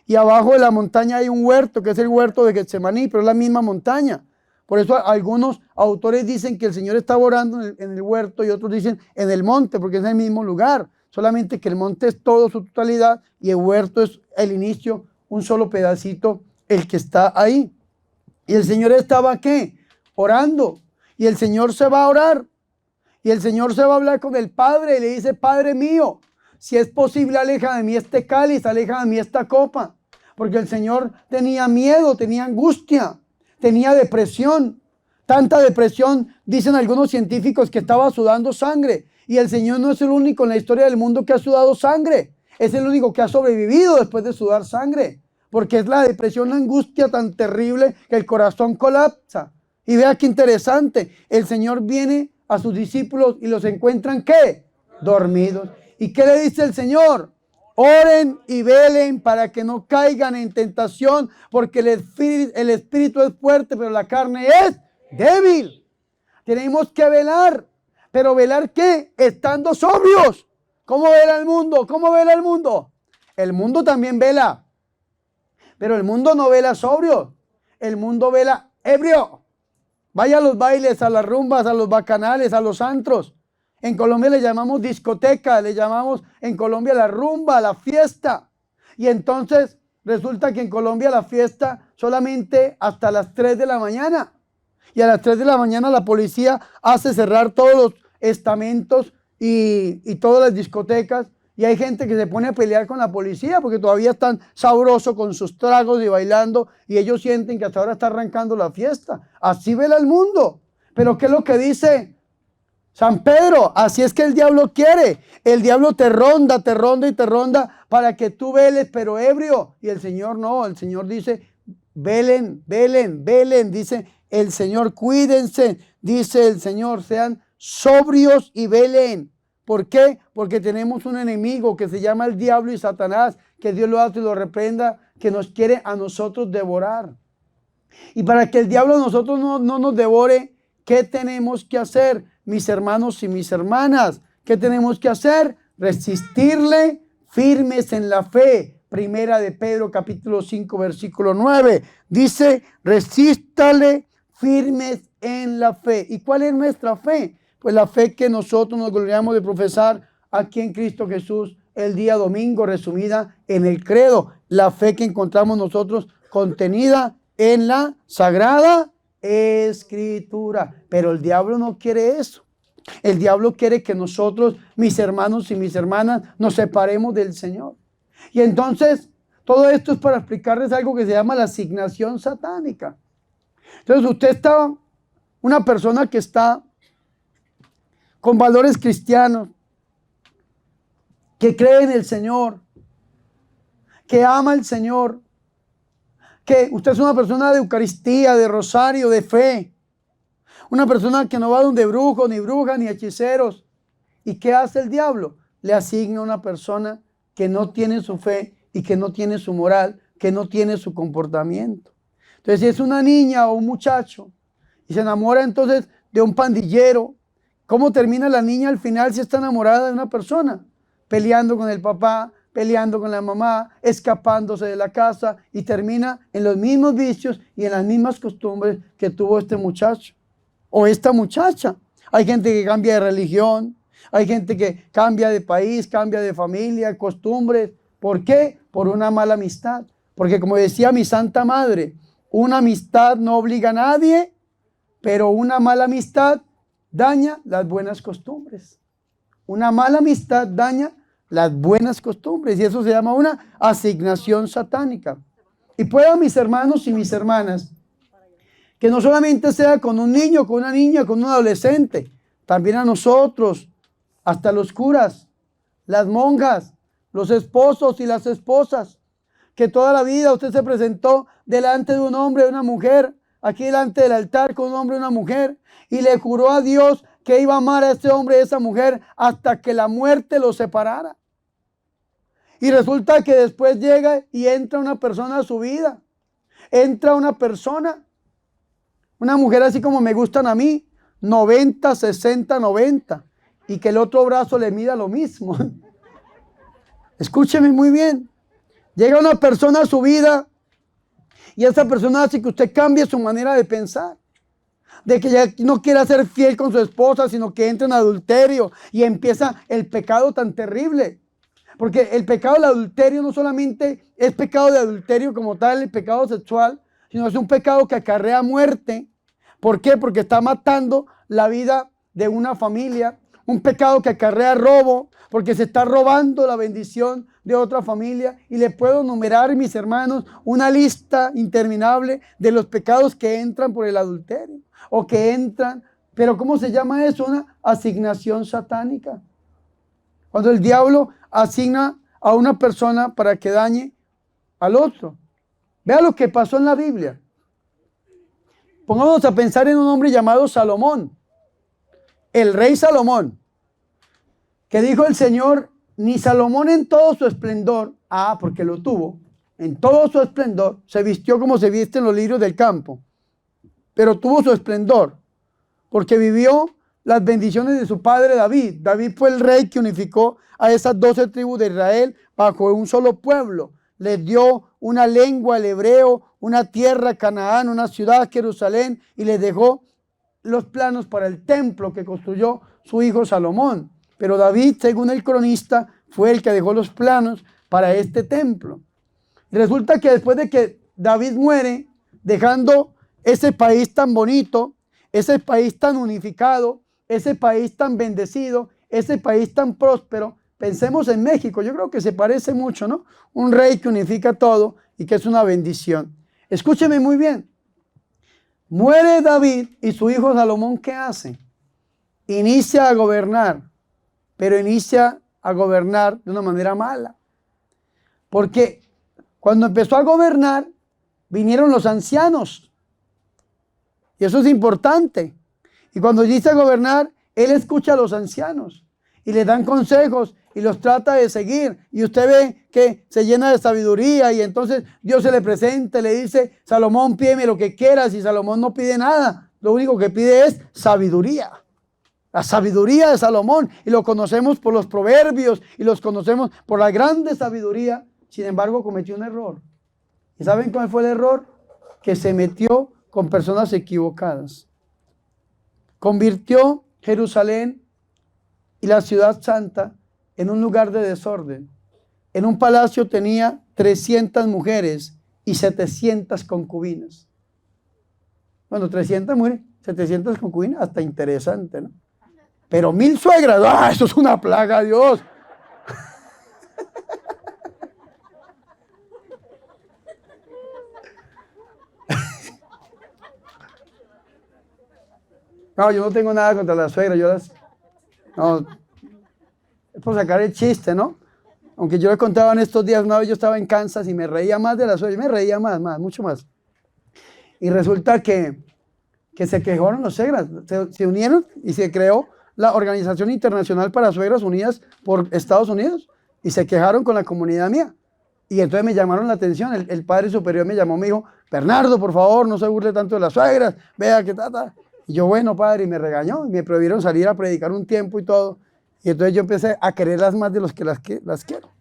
y abajo de la montaña hay un huerto que es el huerto de Getsemaní, pero es la misma montaña. Por eso algunos autores dicen que el Señor estaba orando en el huerto y otros dicen en el monte, porque es el mismo lugar. Solamente que el monte es todo su totalidad y el huerto es el inicio, un solo pedacito, el que está ahí. Y el Señor estaba, ¿qué? Orando. Y el Señor se va a orar. Y el Señor se va a hablar con el Padre y le dice, Padre mío, si es posible, aleja de mí este cáliz, aleja de mí esta copa. Porque el Señor tenía miedo, tenía angustia, tenía depresión. Tanta depresión, dicen algunos científicos, que estaba sudando sangre. Y el Señor no es el único en la historia del mundo que ha sudado sangre. Es el único que ha sobrevivido después de sudar sangre. Porque es la depresión, la angustia tan terrible que el corazón colapsa. Y vea qué interesante. El Señor viene a sus discípulos y los encuentran, ¿qué? Dormidos. ¿Y qué le dice el Señor? Oren y velen para que no caigan en tentación, porque el espíritu es fuerte, pero la carne es débil. Tenemos que velar. ¿Pero velar qué? Estando sobrios. ¿Cómo vela el mundo? ¿Cómo vela el mundo? El mundo también vela. Pero el mundo no vela sobrio. El mundo vela ebrio. Vaya a los bailes, a las rumbas, a los bacanales, a los antros. En Colombia le llamamos discoteca, le llamamos en Colombia la rumba, la fiesta. Y entonces resulta que en Colombia la fiesta solamente hasta las 3 de la mañana. Y a las 3 de la mañana la policía hace cerrar todos los estamentos y todas las discotecas. Y hay gente que se pone a pelear con la policía porque todavía están sabrosos con sus tragos y bailando. Y ellos sienten que hasta ahora está arrancando la fiesta. Así vela el mundo. Pero ¿qué es lo que dice San Pedro? Así es que el diablo quiere. El diablo te ronda y te ronda para que tú veles, pero ebrio. Y el Señor no. El Señor dice, velen, velen, velen. Dice el Señor, cuídense. Dice el Señor, sean sobrios y velen. ¿Por qué? Porque tenemos un enemigo que se llama el diablo y Satanás, que Dios lo hace y lo reprenda, que nos quiere a nosotros devorar. Y para que el diablo a nosotros no nos devore, ¿Qué tenemos que hacer, mis hermanos y mis hermanas? ¿Qué tenemos que hacer? Resistirle firmes en la fe. Primera de Pedro capítulo 5 versículo 9. Dice, resístale firmes en la fe. ¿Y cuál es nuestra fe? Pues la fe que nosotros nos gloriamos de profesar aquí en Cristo Jesús el día domingo, resumida en el credo. La fe que encontramos nosotros contenida en la Sagrada Escritura. Pero el diablo no quiere eso. El diablo quiere que nosotros, mis hermanos y mis hermanas, nos separemos del Señor. Y entonces, todo esto es para explicarles algo que se llama la asignación satánica. Entonces, usted está, una persona que está con valores cristianos, que cree en el Señor, que ama al Señor, que usted es una persona de Eucaristía, de rosario, de fe, una persona que no va donde brujos, ni brujas, ni hechiceros. ¿Y qué hace el diablo? Le asigna a una persona que no tiene su fe y que no tiene su moral, que no tiene su comportamiento. Entonces, si es una niña o un muchacho y se enamora entonces de un pandillero, ¿cómo termina la niña al final si está enamorada de una persona? Peleando con el papá, peleando con la mamá, escapándose de la casa y termina en los mismos vicios y en las mismas costumbres que tuvo este muchacho o esta muchacha. Hay gente que cambia de religión, hay gente que cambia de país, cambia de familia, costumbres. ¿Por qué? Por una mala amistad. Porque como decía mi Santa Madre, una amistad no obliga a nadie, pero una mala amistad daña las buenas costumbres. Una mala amistad daña las buenas costumbres y eso se llama una asignación satánica. Y puedan mis hermanos y mis hermanas, que no solamente sea con un niño, con una niña, con un adolescente, también a nosotros, hasta los curas, las monjas, los esposos y las esposas, que toda la vida usted se presentó delante de un hombre y de una mujer, aquí delante del altar con un hombre y una mujer, y le juró a Dios que iba a amar a ese hombre y a esa mujer hasta que la muerte los separara. Y resulta que después llega y entra una persona a su vida. Entra una persona, una mujer así como me gustan a mí, 90, 60, 90. Y que el otro brazo le mida lo mismo. Escúcheme muy bien. Llega una persona a su vida y esa persona hace que usted cambie su manera de pensar. De que ya no quiera ser fiel con su esposa, sino que entra en adulterio y empieza el pecado tan terrible. Porque el pecado del adulterio no solamente es pecado de adulterio como tal, el pecado sexual, sino es un pecado que acarrea muerte. ¿Por qué? Porque está matando la vida de una familia. Un pecado que acarrea robo, porque se está robando la bendición de otra familia. Y le puedo enumerar, mis hermanos, una lista interminable de los pecados que entran por el adulterio. O que entran, pero ¿cómo se llama eso? Una asignación satánica. Cuando el diablo asigna a una persona para que dañe al otro. Vea lo que pasó en la Biblia. Pongámonos a pensar en un hombre llamado Salomón. El rey Salomón, que dijo el Señor, ni Salomón en todo su esplendor, porque lo tuvo, en todo su esplendor, se vistió como se visten los lirios del campo, pero tuvo su esplendor, porque vivió las bendiciones de su padre David. David fue el rey que unificó a esas 12 tribus de Israel bajo un solo pueblo. Les dio una lengua, el hebreo, una tierra, Canaán, una ciudad, Jerusalén, y les dejó los planos para el templo que construyó su hijo Salomón. Pero David, según el cronista, fue el que dejó los planos para este templo. Y resulta que después de que David muere, dejando ese país tan bonito, ese país tan unificado, ese país tan bendecido, ese país tan próspero, pensemos en México, yo creo que se parece mucho, ¿no? Un rey que unifica todo y que es una bendición. Escúcheme muy bien. Muere David y su hijo Salomón, ¿qué hace? Inicia a gobernar, pero inicia a gobernar de una manera mala. Porque cuando empezó a gobernar, vinieron los ancianos. Y eso es importante. Y cuando inicia a gobernar, él escucha a los ancianos y le dan consejos y los trata de seguir. Y usted ve que se llena de sabiduría y entonces Dios se le presenta y le dice, Salomón, pídeme lo que quieras. Y Salomón no pide nada. lo único que pide es sabiduría. La sabiduría de Salomón, y lo conocemos por los proverbios y los conocemos por la grande sabiduría. Sin embargo, cometió un error. ¿Y saben cuál fue el error? Que se metió con personas equivocadas. Convirtió Jerusalén y la ciudad santa en un lugar de desorden. En un palacio tenía 300 mujeres y 700 concubinas. Bueno, 300 mujeres, 700 concubinas, hasta interesante, ¿no? Pero 1000 suegras, ¡ah! Eso es una plaga, Dios. No, yo no tengo nada contra las suegras, no, es por sacar el chiste, ¿no? Aunque yo le contaba en estos días, una vez yo estaba en Kansas y me reía más de las suegras, me reía más, mucho más. Y resulta que se quejaron los suegras, se unieron y se creó la Organización Internacional para Suegras Unidas por Estados Unidos y se quejaron con la comunidad mía. Y entonces me llamaron la atención, el padre superior me llamó, me dijo, Bernardo, por favor, no se burle tanto de las suegras, vea que ta. Y yo, bueno, padre, y me regañó, y me prohibieron salir a predicar un tiempo y todo. Y entonces yo empecé a quererlas más de los que las quiero.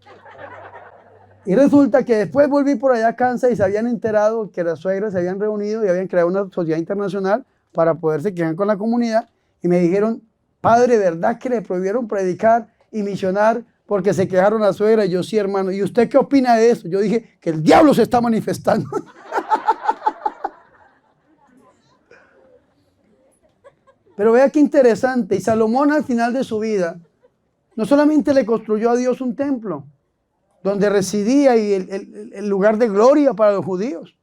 Y resulta que después volví por allá a Kansas y se habían enterado que las suegras se habían reunido y habían creado una sociedad internacional para poderse quedar con la comunidad. Y me dijeron, padre, ¿verdad que le prohibieron predicar y misionar porque se quejaron las suegras? Y yo, sí, hermano. ¿Y usted qué opina de eso? Yo dije que el diablo se está manifestando. Pero vea qué interesante. Y Salomón al final de su vida no solamente le construyó a Dios un templo donde residía y el lugar de gloria para los judíos,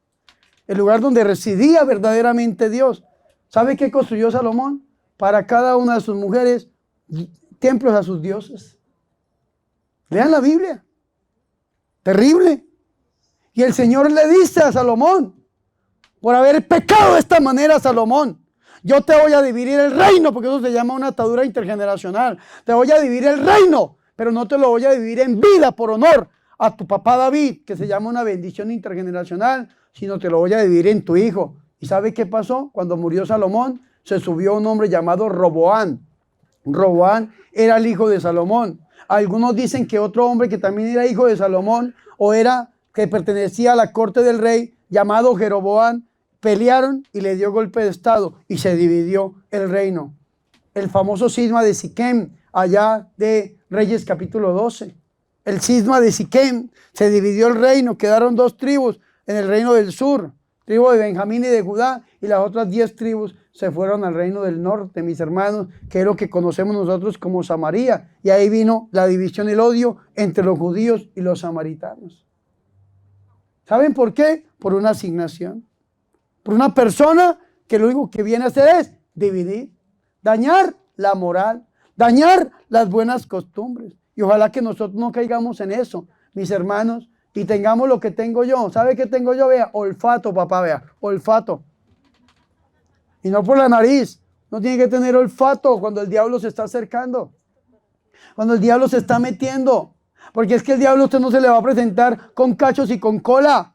el lugar donde residía verdaderamente Dios. ¿Sabe qué construyó Salomón? Para cada una de sus mujeres, templos a sus dioses. Lean la Biblia. Terrible. Y el Señor le dice a Salomón, por haber pecado de esta manera, Salomón, yo te voy a dividir el reino, porque eso se llama una atadura intergeneracional. Te voy a dividir el reino, pero no te lo voy a dividir en vida por honor a tu papá David, que se llama una bendición intergeneracional, sino te lo voy a dividir en tu hijo. ¿Y sabe qué pasó? Cuando murió Salomón, se subió un hombre llamado Roboán. Roboán era el hijo de Salomón. Algunos dicen que otro hombre que también era hijo de Salomón, o era que pertenecía a la corte del rey, llamado Jeroboán, pelearon y le dio golpe de estado y se dividió el reino. El famoso cisma de Siquem, allá de Reyes capítulo 12. El cisma de Siquem, se dividió el reino, quedaron 2 tribus en el reino del sur, tribu de Benjamín y de Judá, y las otras 10 tribus se fueron al reino del norte, mis hermanos, que es lo que conocemos nosotros como Samaria. Y ahí vino la división, el odio entre los judíos y los samaritanos. ¿Saben por qué? Por una asignación. Por una persona que lo único que viene a hacer es dividir, dañar la moral, dañar las buenas costumbres. Y ojalá que nosotros no caigamos en eso, mis hermanos, y tengamos lo que tengo yo. ¿Sabe qué tengo yo? Vea, olfato, papá, vea, olfato. Y no por la nariz, no tiene que tener olfato cuando el diablo se está acercando, cuando el diablo se está metiendo. Porque es que el diablo a usted no se le va a presentar con cachos y con cola.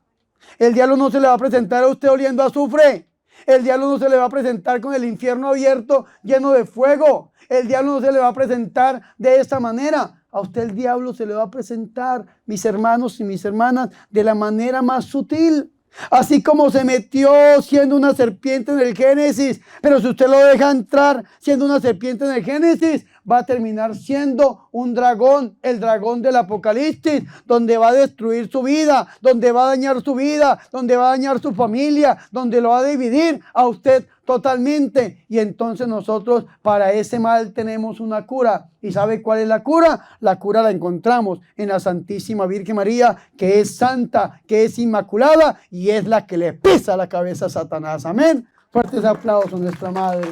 El diablo no se le va a presentar a usted oliendo a azufre. El diablo no se le va a presentar con el infierno abierto lleno de fuego. El diablo no se le va a presentar de esta manera. A usted el diablo se le va a presentar, mis hermanos y mis hermanas, de la manera más sutil. Así como se metió siendo una serpiente en el Génesis, pero si usted lo deja entrar siendo una serpiente en el Génesis, va a terminar siendo un dragón, el dragón del Apocalipsis, donde va a destruir su vida, donde va a dañar su vida, donde va a dañar su familia, donde lo va a dividir a usted totalmente. Y entonces nosotros para ese mal tenemos una cura. ¿Y sabe cuál es la cura? La cura la encontramos en la Santísima Virgen María, que es santa, que es inmaculada y es la que le pisa la cabeza a Satanás. Amén. Fuertes aplausos a nuestra Madre.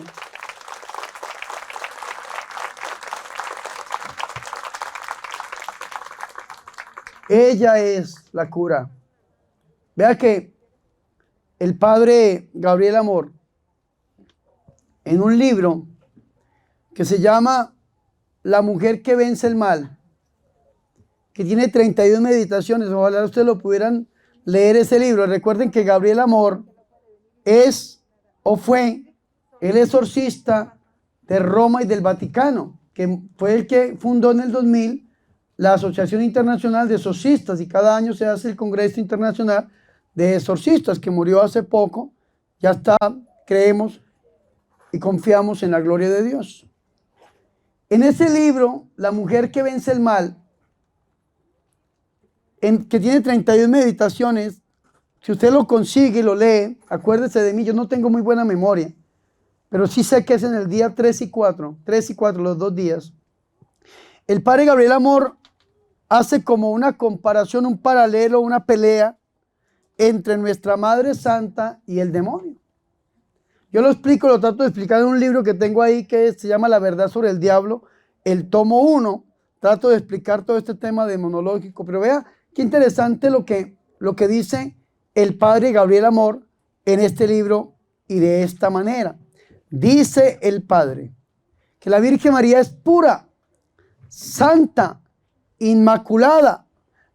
Ella es la cura. Vea que el padre Gabriel Amor, en un libro que se llama La mujer que vence el mal, que tiene 32 meditaciones, ojalá ustedes lo pudieran leer ese libro. Recuerden que Gabriel Amor es o fue Él es exorcista de Roma y del Vaticano, que fue el que fundó en el 2000 la Asociación Internacional de Exorcistas, y cada año se hace el Congreso Internacional de Exorcistas, que murió hace poco. Ya está, creemos y confiamos en la gloria de Dios. En ese libro, La mujer que vence el mal, que tiene 31 meditaciones, si usted lo consigue y lo lee, acuérdese de mí, yo no tengo muy buena memoria, pero sí sé que es en el día 3 y 4, los 2 días. El padre Gabriel Amor hace como una comparación, un paralelo, una pelea entre nuestra Madre Santa y el demonio. Yo lo explico, lo trato de explicar en un libro que tengo ahí que se llama La verdad sobre el diablo, el tomo 1. Trato de explicar todo este tema demonológico, pero vea qué interesante lo que dice el padre Gabriel Amor en este libro, y de esta manera. Dice el padre que la Virgen María es pura, santa, inmaculada,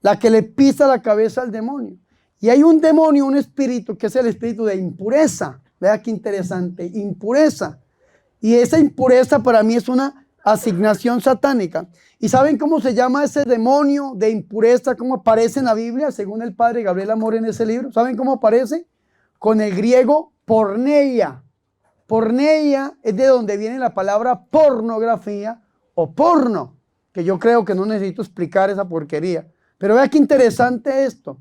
la que le pisa la cabeza al demonio. Y hay un demonio, un espíritu, que es el espíritu de impureza. Vea qué interesante, impureza. Y esa impureza para mí es una asignación satánica. ¿Y saben cómo se llama ese demonio de impureza? ¿Cómo aparece en la Biblia, según el padre Gabriel Amor en ese libro? ¿Saben cómo aparece? Con el griego porneia. Porneia es de donde viene la palabra pornografía o porno, que yo creo que no necesito explicar esa porquería. Pero vea qué interesante esto.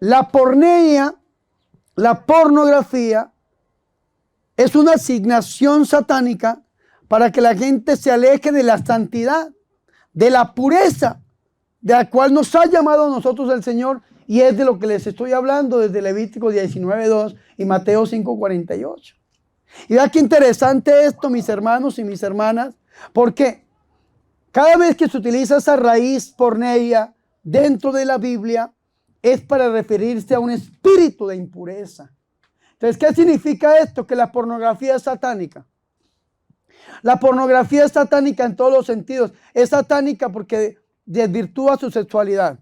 La porneia, la pornografía, es una asignación satánica para que la gente se aleje de la santidad, de la pureza, de la cual nos ha llamado a nosotros el Señor, y es de lo que les estoy hablando desde Levítico 19:2 y Mateo 5:48. Y vea qué interesante esto, mis hermanos y mis hermanas, porque cada vez que se utiliza esa raíz porneia dentro de la Biblia, es para referirse a un espíritu de impureza. Entonces, ¿qué significa esto? Que la pornografía es satánica. La pornografía es satánica en todos los sentidos. Es satánica porque desvirtúa su sexualidad.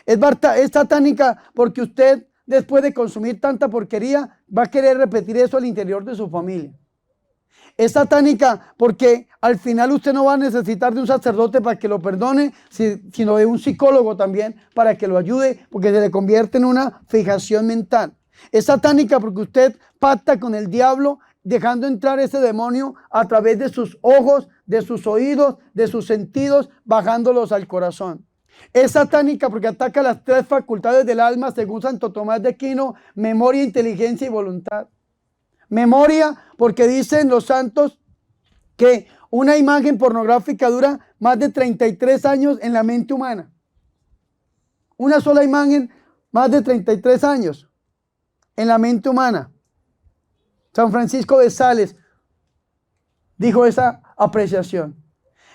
Es satánica porque usted, después de consumir tanta porquería, va a querer repetir eso al interior de su familia. Es satánica porque al final usted no va a necesitar de un sacerdote para que lo perdone, sino de un psicólogo también para que lo ayude, porque se le convierte en una fijación mental. Es satánica porque usted pacta con el diablo, dejando entrar ese demonio a través de sus ojos, de sus oídos, de sus sentidos, bajándolos al corazón. Es satánica porque ataca las 3 facultades del alma, según Santo Tomás de Aquino: memoria, inteligencia y voluntad. Memoria, porque dicen los santos que una imagen pornográfica dura más de 33 años en la mente humana. Una sola imagen, más de 33 años en la mente humana. San Francisco de Sales dijo esa apreciación.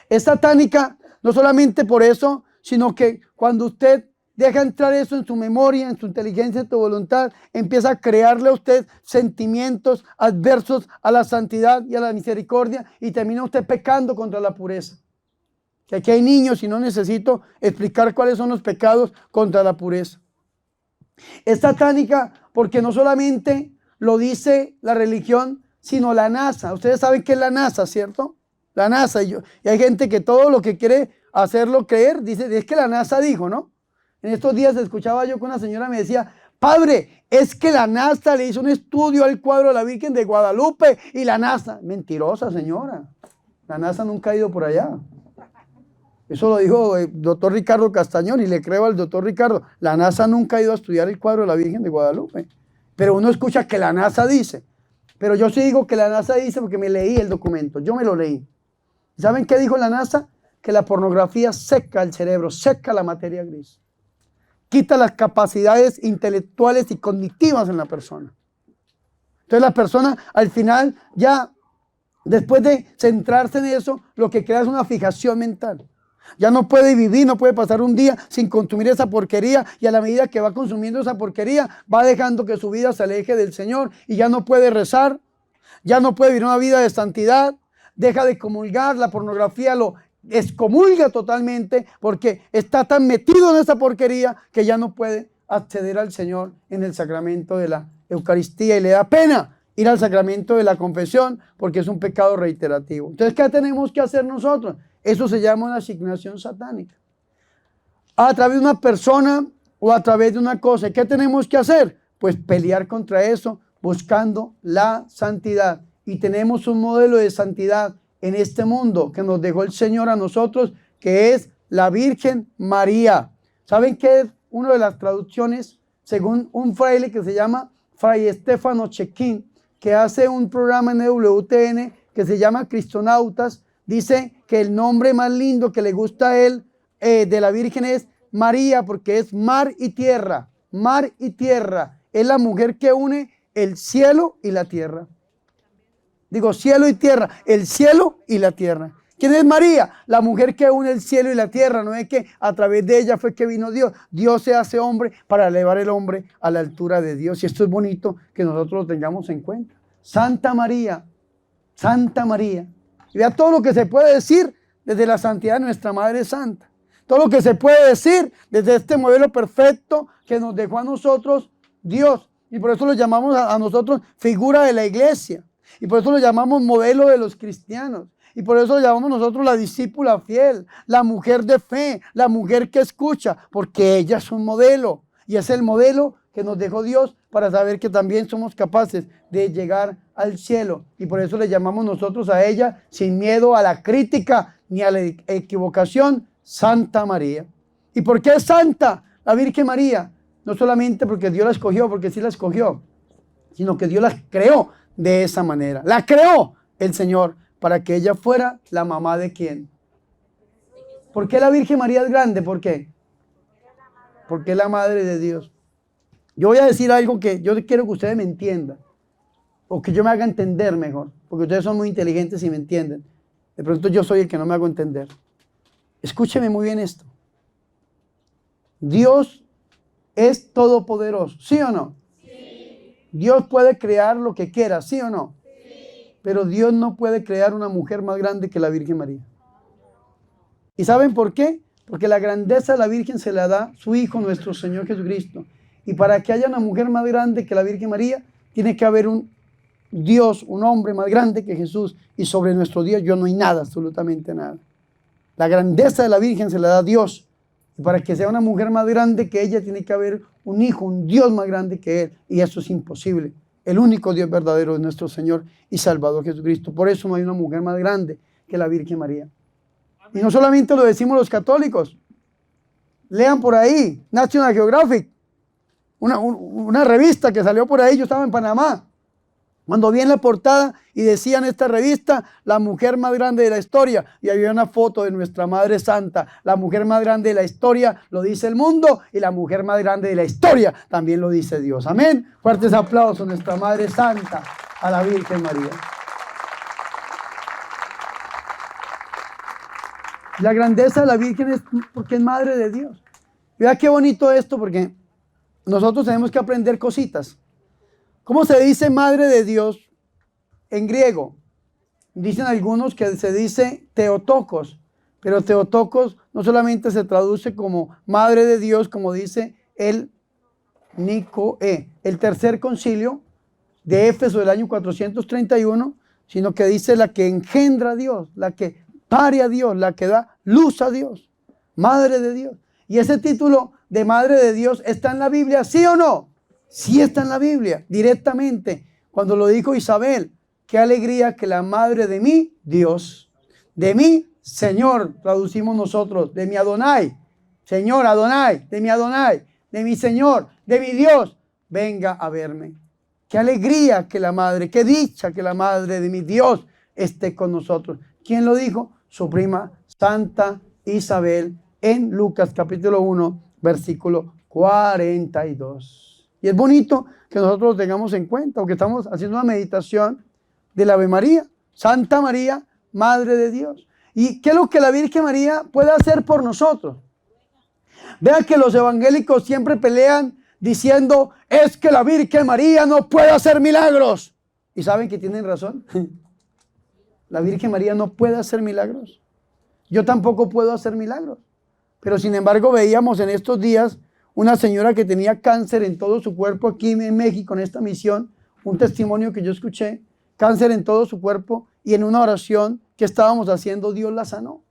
Es satánica no solamente por eso, sino que cuando usted deja entrar eso en su memoria, en su inteligencia, en su voluntad, empieza a crearle a usted sentimientos adversos a la santidad y a la misericordia, y termina usted pecando contra la pureza. Que aquí hay niños y no necesito explicar cuáles son los pecados contra la pureza. Es satánica porque no solamente lo dice la religión, sino la NASA. Ustedes saben qué es la NASA, ¿cierto? La NASA. Y hay gente que todo lo que quiere hacerlo creer, dice, es que la NASA dijo, ¿no? En estos días escuchaba yo que una señora me decía: padre, es que la NASA le hizo un estudio al cuadro de la Virgen de Guadalupe y la NASA. Mentirosa, señora. La NASA nunca ha ido por allá. Eso lo dijo el doctor Ricardo Castañón, y le creo al doctor Ricardo. La NASA nunca ha ido a estudiar el cuadro de la Virgen de Guadalupe. Pero uno escucha que la NASA dice. Pero yo sí digo que la NASA dice porque me leí el documento. Yo me lo leí. ¿Saben qué dijo la NASA? Que la pornografía seca el cerebro, seca la materia gris. Quita las capacidades intelectuales y cognitivas en la persona. Entonces la persona al final, ya después de centrarse en eso, lo que crea es una fijación mental. Ya no puede vivir, no puede pasar un día sin consumir esa porquería, y a la medida que va consumiendo esa porquería, va dejando que su vida se aleje del Señor, y ya no puede rezar, ya no puede vivir una vida de santidad, deja de comulgar, la pornografía lo excomulga totalmente porque está tan metido en esa porquería que ya no puede acceder al Señor en el sacramento de la Eucaristía, y le da pena ir al sacramento de la confesión, porque es un pecado reiterativo. Entonces, ¿qué tenemos que hacer nosotros? Eso se llama una asignación satánica. A través de una persona o a través de una cosa. ¿Qué tenemos que hacer? Pues pelear contra eso, buscando la santidad. Y tenemos un modelo de santidad en este mundo que nos dejó el Señor a nosotros, que es la Virgen María. ¿Saben qué es una de las traducciones? Según un fraile que se llama Fray Estefano Chequín, que hace un programa en WTN que se llama Cristonautas, dice que el nombre más lindo que le gusta a él de la Virgen es María, porque es mar y tierra. Mar y tierra. Es la mujer que une el cielo y la tierra. Digo, cielo y tierra. El cielo y la tierra. ¿Quién es María? La mujer que une el cielo y la tierra. No es que a través de ella fue que vino Dios. Dios se hace hombre para elevar el hombre a la altura de Dios. Y esto es bonito que nosotros lo tengamos en cuenta. Santa María. Santa María. Y vea todo lo que se puede decir desde la santidad de nuestra Madre Santa. Todo lo que se puede decir desde este modelo perfecto que nos dejó a nosotros Dios. Y por eso lo llamamos a nosotros figura de la iglesia. Y por eso lo llamamos modelo de los cristianos. Y por eso lo llamamos nosotros la discípula fiel, la mujer de fe, la mujer que escucha, porque ella es un modelo. Y es el modelo que nos dejó Dios para saber que también somos capaces de llegar al cielo. Y por eso le llamamos nosotros a ella, sin miedo a la crítica ni a la equivocación, Santa María. ¿Y por qué es santa la Virgen María? No solamente porque Dios la escogió, porque sí la escogió, sino que Dios la creó de esa manera. La creó el Señor para que ella fuera la mamá de ¿quién? ¿Por qué la Virgen María es grande? ¿Por qué? Porque es la madre de Dios. Yo voy a decir algo que yo quiero que ustedes me entiendan, o que yo me haga entender mejor, porque ustedes son muy inteligentes y me entienden. De pronto yo soy el que no me hago entender. Escúcheme muy bien esto. Dios es todopoderoso, ¿sí o no? Sí. Dios puede crear lo que quiera, ¿sí o no? Sí. Pero Dios no puede crear una mujer más grande que la Virgen María. ¿Y saben por qué? Porque la grandeza de la Virgen se la da su Hijo, nuestro Señor Jesucristo. Y para que haya una mujer más grande que la Virgen María, tiene que haber un Dios, un hombre más grande que Jesús. Y sobre nuestro Dios no hay nada, absolutamente nada. La grandeza de la Virgen se la da Dios. Y para que sea una mujer más grande que ella, tiene que haber un hijo, un Dios más grande que él. Y eso es imposible. El único Dios verdadero es nuestro Señor y Salvador Jesucristo. Por eso no hay una mujer más grande que la Virgen María. Y no solamente lo decimos los católicos. Lean por ahí, National Geographic, una revista que salió por ahí. Yo estaba en Panamá cuando vi en la portada y decía en esta revista, la mujer más grande de la historia, y había una foto de nuestra Madre Santa. La mujer más grande de la historia lo dice el mundo, y la mujer más grande de la historia también lo dice Dios. Amén. Fuertes aplausos a nuestra Madre Santa, a la Virgen María. La grandeza de la Virgen es porque es Madre de Dios. Vea qué bonito esto, porque nosotros tenemos que aprender cositas. ¿Cómo se dice Madre de Dios en griego? Dicen algunos que se dice Theotokos, pero Theotokos no solamente se traduce como Madre de Dios, como dice el Nicoé, el tercer concilio de Éfeso del año 431, sino que dice la que engendra a Dios, la que pare a Dios, la que da luz a Dios, Madre de Dios. Y ese título de Madre de Dios está en la Biblia, ¿sí o no? Sí está en la Biblia, directamente. Cuando lo dijo Isabel, qué alegría que la madre de mi Dios, de mi Señor, traducimos nosotros, de mi Adonai, Señor Adonai, de mi Señor, de mi Dios, venga a verme. Qué alegría que la madre, qué dicha que la madre de mi Dios esté con nosotros. ¿Quién lo dijo? Su prima Santa Isabel en Lucas capítulo 1, versículo 42. Y es bonito que nosotros lo tengamos en cuenta, porque estamos haciendo una meditación de la Ave María, Santa María, Madre de Dios. ¿Y qué es lo que la Virgen María puede hacer por nosotros? Vean que los evangélicos siempre pelean diciendo, es que la Virgen María no puede hacer milagros. ¿Y saben que tienen razón? La Virgen María no puede hacer milagros. Yo tampoco puedo hacer milagros. Pero sin embargo veíamos en estos días una señora que tenía cáncer en todo su cuerpo aquí en México, en esta misión, un testimonio que yo escuché, cáncer en todo su cuerpo, y en una oración que estábamos haciendo, Dios la sanó.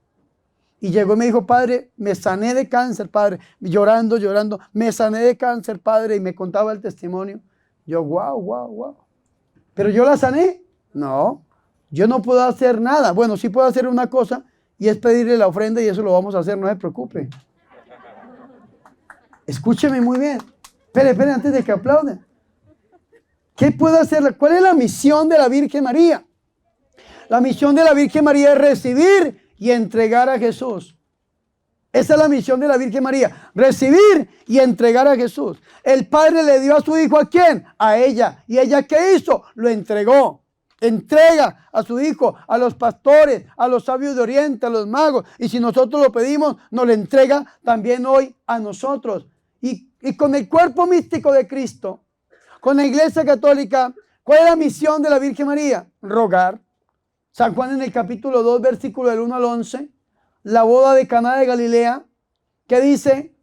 Y llegó y me dijo, padre, me sané de cáncer, padre, llorando, me sané de cáncer, padre, y me contaba el testimonio. Yo, wow. Pero yo la sané. No, yo no puedo hacer nada. Bueno, sí puedo hacer una cosa, y es pedirle la ofrenda, y eso lo vamos a hacer, no se preocupe. Escúcheme muy bien. Espere, antes de que aplauden. ¿Qué puedo hacer? ¿Cuál es la misión de la Virgen María? La misión de la Virgen María es recibir y entregar a Jesús. Esa es la misión de la Virgen María, recibir y entregar a Jesús. El Padre le dio a su Hijo, ¿a quién? A ella. ¿Y ella qué hizo? Lo entregó. Entrega a su Hijo, a los pastores, a los sabios de Oriente, a los magos. Y si nosotros lo pedimos, nos lo entrega también hoy a nosotros. Y con el cuerpo místico de Cristo, con la Iglesia Católica, ¿cuál es la misión de la Virgen María? Rogar. San Juan en el capítulo 2, versículo del 1 al 11, la boda de Caná de Galilea, que dice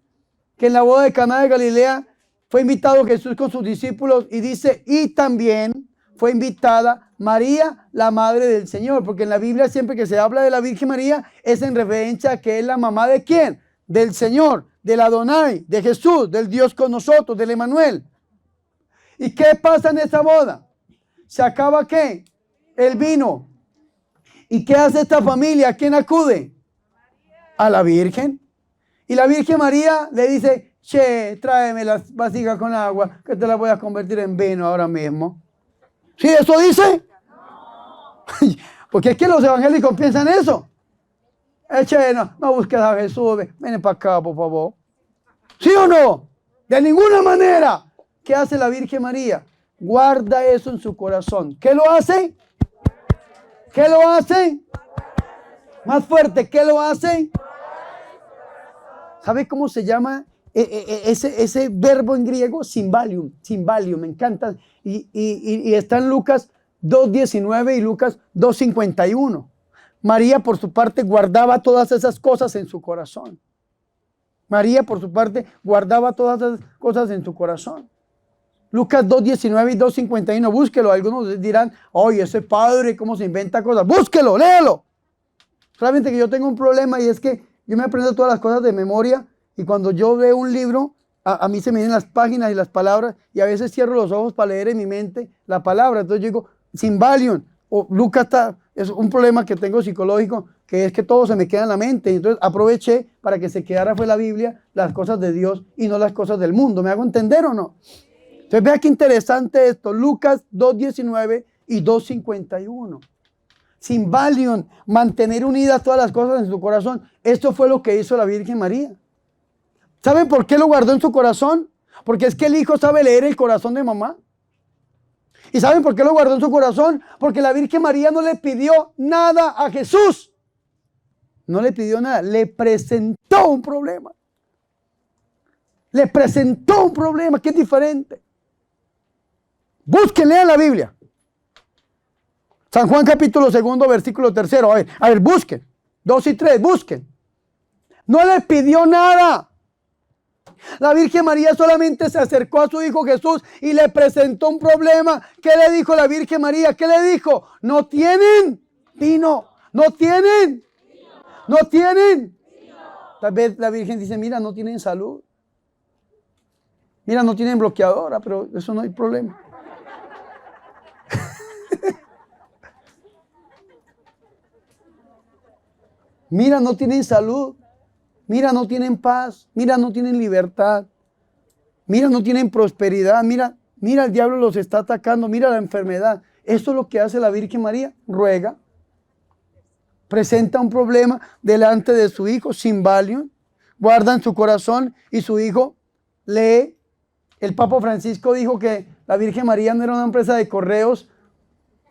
que en la boda de Caná de Galilea fue invitado Jesús con sus discípulos, y dice, y también fue invitada María, la madre del Señor, porque en la Biblia siempre que se habla de la Virgen María es en referencia a que es la mamá ¿de quién? Del Señor, del Adonai, de Jesús, del Dios con nosotros, del Emanuel. ¿Y qué pasa en esa boda? ¿Se acaba qué? El vino. ¿Y qué hace esta familia? ¿A quién acude? A la Virgen. Y la Virgen María le dice, che, tráeme las vasijas con agua, que te las voy a convertir en vino ahora mismo. ¿Sí eso dice? Porque es que los evangélicos piensan eso. Che, no busques a Jesús, ven para acá, por favor. ¿Sí o no? De ninguna manera. ¿Qué hace la Virgen María? Guarda eso en su corazón. ¿Qué lo hace? ¿Qué lo hace? Más fuerte, ¿qué lo hace? ¿Sabe cómo se llama ese verbo en griego? Symbalium, me encanta. Y está en Lucas 2:19 y Lucas 2:51. María, por su parte, guardaba todas esas cosas en su corazón. María, por su parte, guardaba todas esas cosas en su corazón. Lucas 2:19 y 2:51, búsquelo. Algunos dirán, oye, ese padre, ¿cómo se inventa cosas? Búsquelo, léelo. Solamente que yo tengo un problema, y es que yo me aprendo todas las cosas de memoria, y cuando yo leo un libro, a mí se me vienen las páginas y las palabras, y a veces cierro los ojos para leer en mi mente la palabra. Entonces yo digo, Symbalium, o Lucas es un problema que tengo psicológico, que es que todo se me queda en la mente. Y entonces aproveché para que se quedara fue la Biblia, las cosas de Dios y no las cosas del mundo. ¿Me hago entender o no? Entonces vea qué interesante esto, Lucas 2:19 y 2:51. Symbalium, mantener unidas todas las cosas en su corazón. Esto fue lo que hizo la Virgen María. ¿Saben por qué lo guardó en su corazón? Porque es que el hijo sabe leer el corazón de mamá. ¿Y saben por qué lo guardó en su corazón? Porque la Virgen María no le pidió nada a Jesús. No le pidió nada, le presentó un problema. Le presentó un problema que es diferente. Busquen, lean la Biblia. San Juan capítulo 2, versículo 3. A ver, busquen. 2 y 3, busquen. No le pidió nada. La Virgen María solamente se acercó a su hijo Jesús y le presentó un problema. ¿Qué le dijo la Virgen María? ¿Qué le dijo? No tienen vino. No tienen. No tienen. Tal vez la Virgen dice, mira, no tienen salud. Mira, no tienen bloqueadora, pero eso no hay problema. Mira, no tienen salud. Mira, no tienen paz. Mira, no tienen libertad. Mira, no tienen prosperidad. Mira, el diablo los está atacando. Mira la enfermedad. Esto es lo que hace la Virgen María. Ruega. Presenta un problema delante de su hijo, Symbalium. Guarda en su corazón y su hijo lee. El Papa Francisco dijo que la Virgen María no era una empresa de correos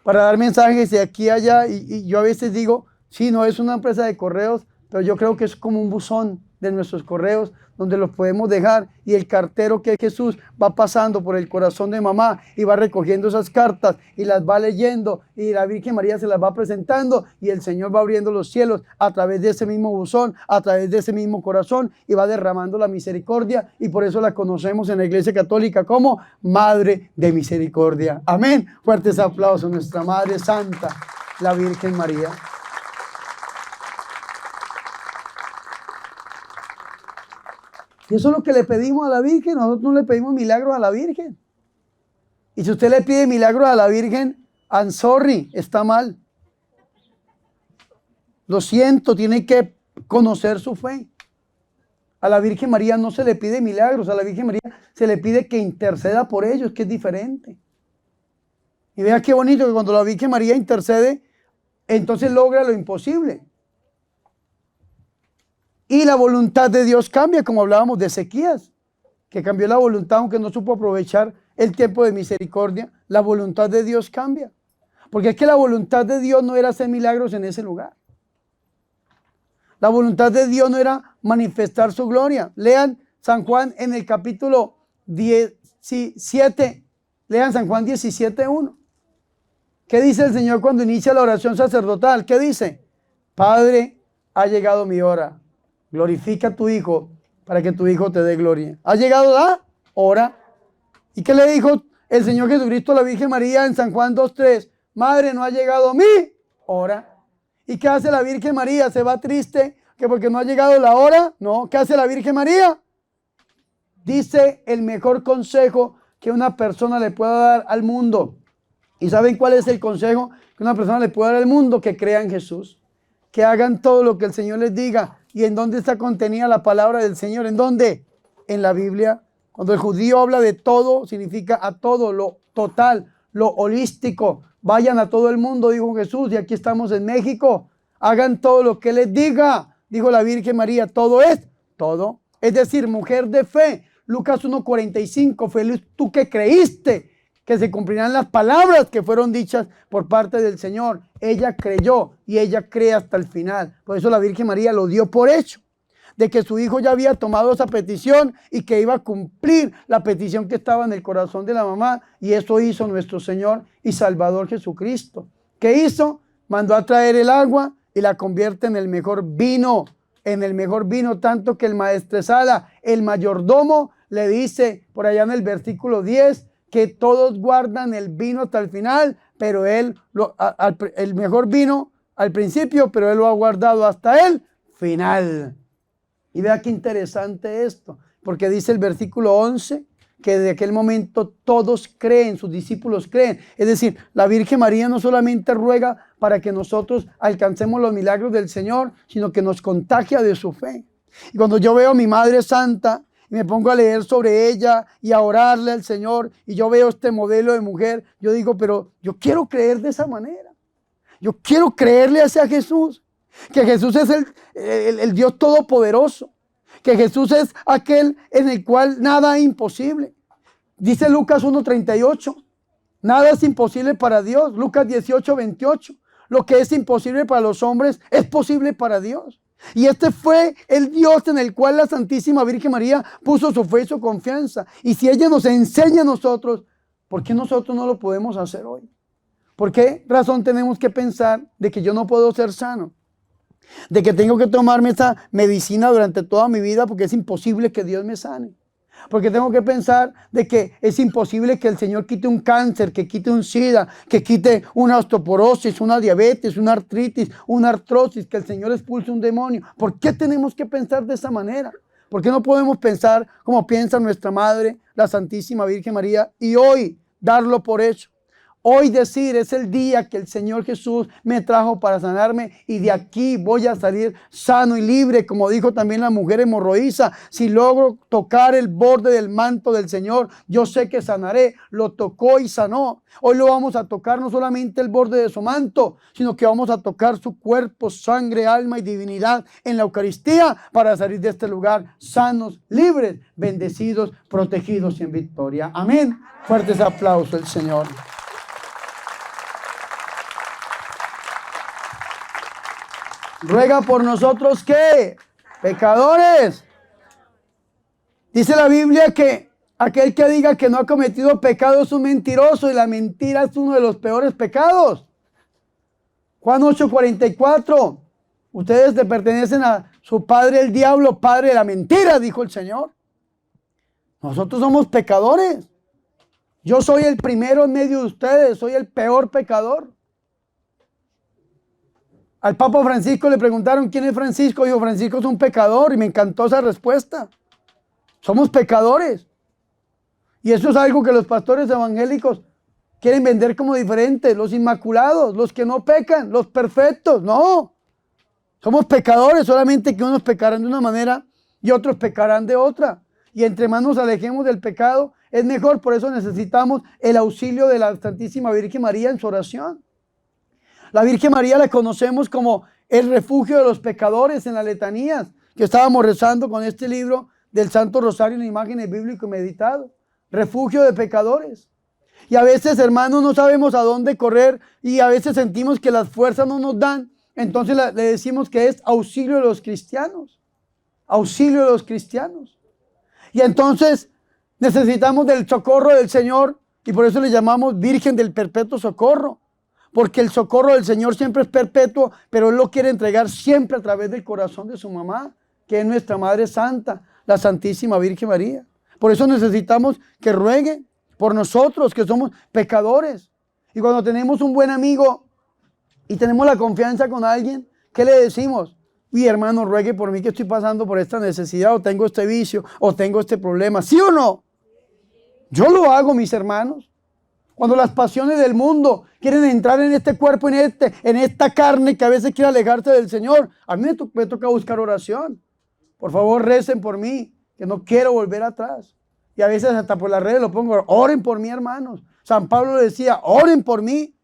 para dar mensajes de aquí a allá. Y yo a veces digo, sí, no es una empresa de correos, pero yo creo que es como un buzón de nuestros correos, donde los podemos dejar, y el cartero que es Jesús va pasando por el corazón de mamá y va recogiendo esas cartas y las va leyendo, y la Virgen María se las va presentando, y el Señor va abriendo los cielos a través de ese mismo buzón, a través de ese mismo corazón, y va derramando la misericordia, y por eso la conocemos en la Iglesia Católica como Madre de Misericordia. Amén. Fuertes aplausos a nuestra Madre Santa, la Virgen María. Y eso es lo que le pedimos a la Virgen. Nosotros no le pedimos milagros a la Virgen. Y si usted le pide milagros a la Virgen, I'm sorry, está mal. Lo siento, tiene que conocer su fe. A la Virgen María no se le pide milagros, a la Virgen María se le pide que interceda por ellos, que es diferente. Y vea qué bonito que cuando la Virgen María intercede, entonces logra lo imposible. Y la voluntad de Dios cambia, como hablábamos de Ezequías, que cambió la voluntad aunque no supo aprovechar el tiempo de misericordia. La voluntad de Dios cambia. Porque es que la voluntad de Dios no era hacer milagros en ese lugar. La voluntad de Dios no era manifestar su gloria. Lean San Juan en el capítulo 17. Lean San Juan 17:1. ¿Qué dice el Señor cuando inicia la oración sacerdotal? ¿Qué dice? Padre, ha llegado mi hora. Glorifica a tu Hijo para que tu Hijo te dé gloria. ¿Ha llegado la hora? ¿Y qué le dijo el Señor Jesucristo a la Virgen María en San Juan 2:3? Madre, no ha llegado mi hora. ¿Y qué hace la Virgen María? ¿Se va triste que porque no ha llegado la hora? No. ¿Qué hace la Virgen María? Dice el mejor consejo que una persona le pueda dar al mundo. ¿Y saben cuál es el consejo que una persona le puede dar al mundo? Que crean en Jesús. Que hagan todo lo que el Señor les diga. ¿Y en dónde está contenida la palabra del Señor? ¿En dónde? En la Biblia. Cuando el judío habla de todo, significa a todo, lo total, lo holístico. Vayan a todo el mundo, dijo Jesús, y aquí estamos en México. Hagan todo lo que les diga, dijo la Virgen María. Todo es todo. Es decir, mujer de fe. Lucas 1:45, feliz tú que creíste que se cumplirán las palabras que fueron dichas por parte del Señor. Ella creyó y ella cree hasta el final. Por eso la Virgen María lo dio por hecho, de que su hijo ya había tomado esa petición y que iba a cumplir la petición que estaba en el corazón de la mamá. Y eso hizo nuestro Señor y Salvador Jesucristo. ¿Qué hizo? Mandó a traer el agua y la convierte en el mejor vino. En el mejor vino, tanto que el maestresala, el mayordomo, le dice por allá en el versículo 10, que todos guardan el vino hasta el final, pero él, el mejor vino al principio, pero él lo ha guardado hasta el final. Y vea qué interesante esto, porque dice el versículo 11, que de aquel momento todos creen, sus discípulos creen. Es decir, la Virgen María no solamente ruega para que nosotros alcancemos los milagros del Señor, sino que nos contagia de su fe. Y cuando yo veo a mi Madre Santa, y me pongo a leer sobre ella y a orarle al Señor, y yo veo este modelo de mujer, yo digo, pero yo quiero creer de esa manera. Yo quiero creerle hacia Jesús, que Jesús es el Dios Todopoderoso, que Jesús es aquel en el cual nada es imposible. Dice Lucas 1:38, nada es imposible para Dios. Lucas 18:28, lo que es imposible para los hombres es posible para Dios. Y este fue el Dios en el cual la Santísima Virgen María puso su fe y su confianza. Y si ella nos enseña a nosotros, ¿por qué nosotros no lo podemos hacer hoy? ¿Por qué razón tenemos que pensar de que yo no puedo ser sano? De que tengo que tomarme esa medicina durante toda mi vida porque es imposible que Dios me sane. Porque tengo que pensar de que es imposible que el Señor quite un cáncer, que quite un SIDA, que quite una osteoporosis, una diabetes, una artritis, una artrosis, que el Señor expulse un demonio. ¿Por qué tenemos que pensar de esa manera? ¿Por qué no podemos pensar como piensa nuestra Madre, la Santísima Virgen María, y hoy darlo por hecho? Hoy decir, es el día que el Señor Jesús me trajo para sanarme y de aquí voy a salir sano y libre, como dijo también la mujer hemorroísa. Si logro tocar el borde del manto del Señor, yo sé que sanaré. Lo tocó y sanó. Hoy lo vamos a tocar no solamente el borde de su manto, sino que vamos a tocar su cuerpo, sangre, alma y divinidad en la Eucaristía para salir de este lugar sanos, libres, bendecidos, protegidos y en victoria. Amén. Fuertes aplausos al Señor. Ruega por nosotros, ¿qué? Pecadores. Dice la Biblia que aquel que diga que no ha cometido pecado es un mentiroso y la mentira es uno de los peores pecados. Juan 8:44. Ustedes le pertenecen a su padre el diablo, padre de la mentira, dijo el Señor. Nosotros somos pecadores. Yo soy el primero en medio de ustedes, soy el peor pecador. Al Papa Francisco le preguntaron quién es Francisco. Dijo, Francisco es un pecador, y me encantó esa respuesta. Somos pecadores. Y eso es algo que los pastores evangélicos quieren vender como diferente. Los inmaculados, los que no pecan, los perfectos. No, somos pecadores, solamente que unos pecarán de una manera y otros pecarán de otra. Y entre más nos alejemos del pecado, es mejor. Por eso necesitamos el auxilio de la Santísima Virgen María en su oración. La Virgen María la conocemos como el refugio de los pecadores en las letanías que estábamos rezando con este libro del Santo Rosario en imágenes bíblico y meditado. Refugio de pecadores. Y a veces, hermanos, no sabemos a dónde correr y a veces sentimos que las fuerzas no nos dan. Entonces le decimos que es auxilio de los cristianos. Auxilio de los cristianos. Y entonces necesitamos del socorro del Señor y por eso le llamamos Virgen del Perpetuo Socorro. Porque el socorro del Señor siempre es perpetuo, pero Él lo quiere entregar siempre a través del corazón de su mamá, que es nuestra Madre Santa, la Santísima Virgen María. Por eso necesitamos que rueguen por nosotros, que somos pecadores. Y cuando tenemos un buen amigo y tenemos la confianza con alguien, ¿qué le decimos? Mi hermano, ruegue por mí que estoy pasando por esta necesidad, o tengo este vicio, o tengo este problema. ¿Sí o no? Yo lo hago, mis hermanos. Cuando las pasiones del mundo quieren entrar en este cuerpo, en esta carne que a veces quiere alejarse del Señor, a mí me toca buscar oración. Por favor, recen por mí, que no quiero volver atrás. Y a veces hasta por las redes lo pongo, oren por mí, hermanos. San Pablo decía, oren por mí.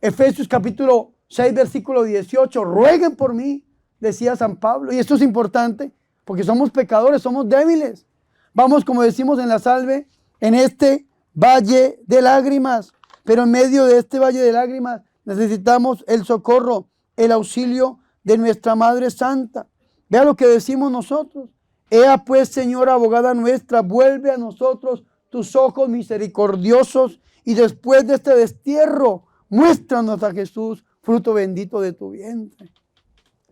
Efesios capítulo 6, versículo 18, rueguen por mí, decía San Pablo. Y esto es importante, porque somos pecadores, somos débiles. Vamos, como decimos en la salve, en este valle de lágrimas, pero en medio de este valle de lágrimas necesitamos el socorro, el auxilio de nuestra Madre Santa. Vea lo que decimos nosotros. Ea pues, Señora abogada nuestra, vuelve a nosotros tus ojos misericordiosos y después de este destierro, muéstranos a Jesús, fruto bendito de tu vientre.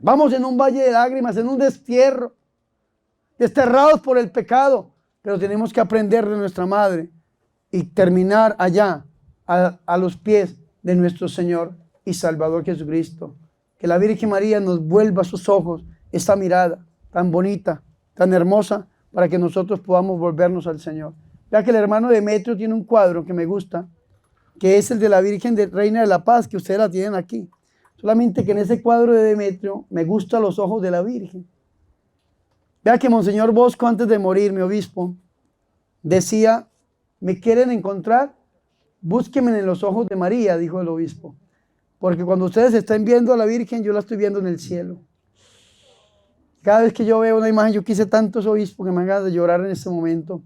Vamos en un valle de lágrimas, en un destierro, desterrados por el pecado, pero tenemos que aprender de nuestra Madre y terminar allá a los pies de nuestro Señor y Salvador Jesucristo. Que la Virgen María nos vuelva a sus ojos esta mirada tan bonita, tan hermosa, para que nosotros podamos volvernos al Señor. Ya que el hermano Demetrio tiene un cuadro que me gusta, que es el de la Virgen de Reina de la Paz, que ustedes la tienen aquí. Solamente que en ese cuadro de Demetrio me gustan los ojos de la Virgen. Vea que Monseñor Bosco, antes de morir, mi obispo, decía, ¿me quieren encontrar? Búsquenme en los ojos de María, dijo el obispo. Porque cuando ustedes estén viendo a la Virgen, yo la estoy viendo en el cielo. Cada vez que yo veo una imagen, yo quise tantos obispos que me hagan de llorar en este momento.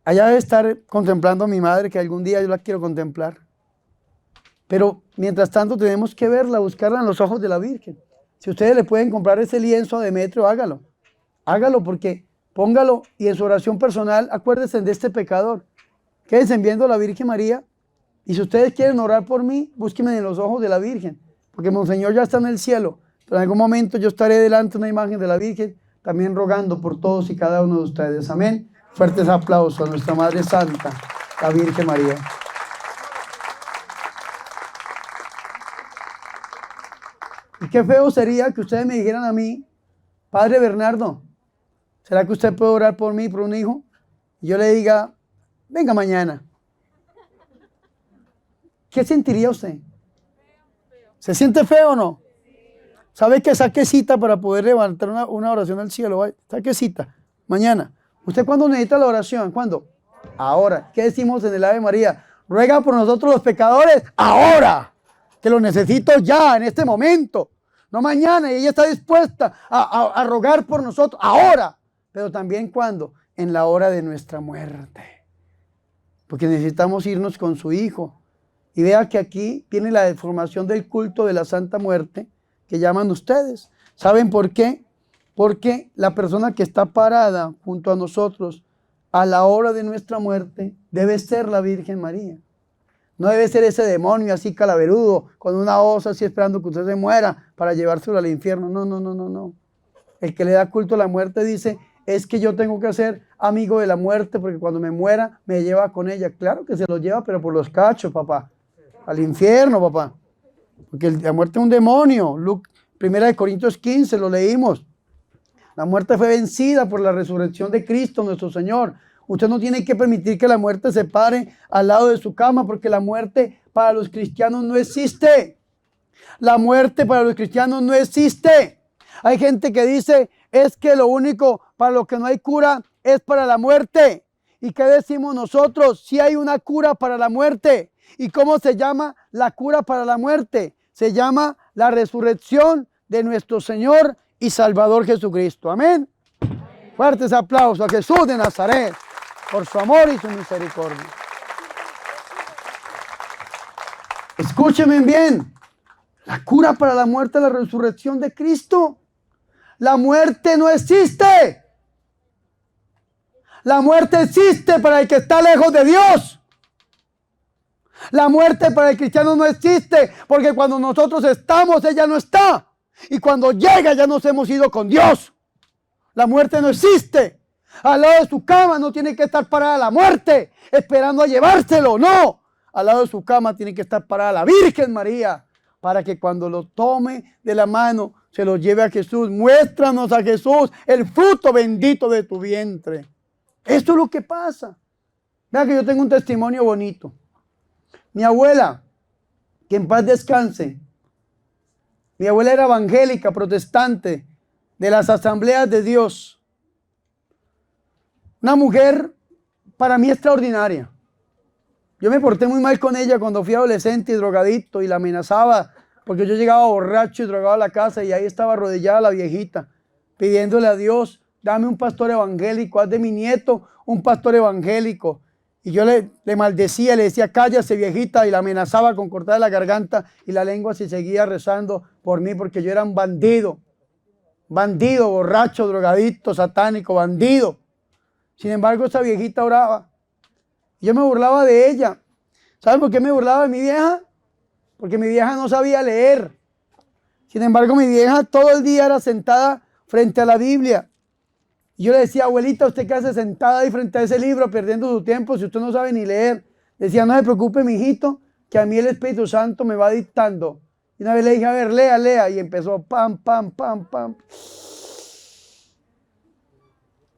Allá debe estar contemplando a mi madre, que algún día yo la quiero contemplar. Pero mientras tanto tenemos que verla, buscarla en los ojos de la Virgen. Si ustedes le pueden comprar ese lienzo a Demetrio, hágalo. Hágalo porque póngalo y en su oración personal acuérdense de este pecador. Quédense viendo a la Virgen María y si ustedes quieren orar por mí, búsquenme en los ojos de la Virgen. Porque Monseñor ya está en el cielo. Pero en algún momento yo estaré delante de una imagen de la Virgen también rogando por todos y cada uno de ustedes. Amén. Fuertes aplausos a nuestra Madre Santa, la Virgen María. Y qué feo sería que ustedes me dijeran a mí, Padre Bernardo, ¿será que usted puede orar por mí, por un hijo? Y yo le diga, venga mañana. ¿Qué sentiría usted? ¿Se siente feo o no? ¿Sabe que saque cita para poder levantar una oración al cielo? Saque cita, mañana. ¿Usted cuándo necesita la oración? ¿Cuándo? Ahora. ¿Qué decimos en el Ave María? Ruega por nosotros los pecadores, ahora. Que lo necesito ya, en este momento. No mañana. Y ella está dispuesta a rogar por nosotros, ahora. Pero también ¿cuándo? En la hora de nuestra muerte. Porque necesitamos irnos con su Hijo. Y vea que aquí viene la deformación del culto de la Santa Muerte que llaman ustedes. ¿Saben por qué? Porque la persona que está parada junto a nosotros a la hora de nuestra muerte debe ser la Virgen María. No debe ser ese demonio así calaverudo, con una hoz así esperando que usted se muera para llevárselo al infierno. No, no, no, no, no. El que le da culto a la muerte dice, es que yo tengo que ser amigo de la muerte porque cuando me muera me lleva con ella. Claro que se lo lleva, pero por los cachos, papá. Al infierno, papá. Porque la muerte es un demonio. 1 Corintios 15, lo leímos. La muerte fue vencida por la resurrección de Cristo, nuestro Señor. Usted no tiene que permitir que la muerte se pare al lado de su cama, porque la muerte para los cristianos no existe. La muerte para los cristianos no existe. Hay gente que dice, es que lo único para lo que no hay cura es para la muerte. ¿Y qué decimos nosotros? Si hay una cura para la muerte. ¿Y cómo se llama la cura para la muerte? Se llama la resurrección de nuestro Señor y Salvador Jesucristo. Amén. Fuertes aplausos a Jesús de Nazaret por su amor y su misericordia. Escúchenme bien. La cura para la muerte es la resurrección de Cristo. La muerte no existe. La muerte existe para el que está lejos de Dios. La muerte para el cristiano no existe, porque cuando nosotros estamos, ella no está. Y cuando llega, ya nos hemos ido con Dios. La muerte no existe. Al lado de su cama no tiene que estar parada la muerte, esperando a llevárselo. No. Al lado de su cama tiene que estar parada la Virgen María, para que cuando lo tome de la mano, se lo lleve a Jesús. Muéstranos a Jesús, el fruto bendito de tu vientre. Esto es lo que pasa. Vean que yo tengo un testimonio bonito. Mi abuela, que en paz descanse, mi abuela era evangélica, protestante, de las asambleas de Dios. Una mujer para mí extraordinaria. Yo me porté muy mal con ella cuando fui adolescente y drogadicto y la amenazaba porque yo llegaba borracho y drogado a la casa y ahí estaba arrodillada la viejita pidiéndole a Dios, dame un pastor evangélico, haz de mi nieto un pastor evangélico. Y yo le maldecía, le decía, cállase viejita, y la amenazaba con cortarle la garganta y la lengua si seguía rezando por mí, porque yo era un bandido, borracho, drogadicto, satánico, bandido. Sin embargo, esa viejita oraba. Yo me burlaba de ella. ¿Saben por qué me burlaba de mi vieja? Porque mi vieja no sabía leer. Sin embargo, mi vieja todo el día era sentada frente a la Biblia. Y yo le decía, abuelita, ¿usted qué hace sentada ahí frente a ese libro perdiendo su tiempo si usted no sabe ni leer? Decía, no se preocupe, mijito, que a mí el Espíritu Santo me va dictando. Y una vez le dije, a ver, lea, lea. Y empezó, pam, pam, pam, pam.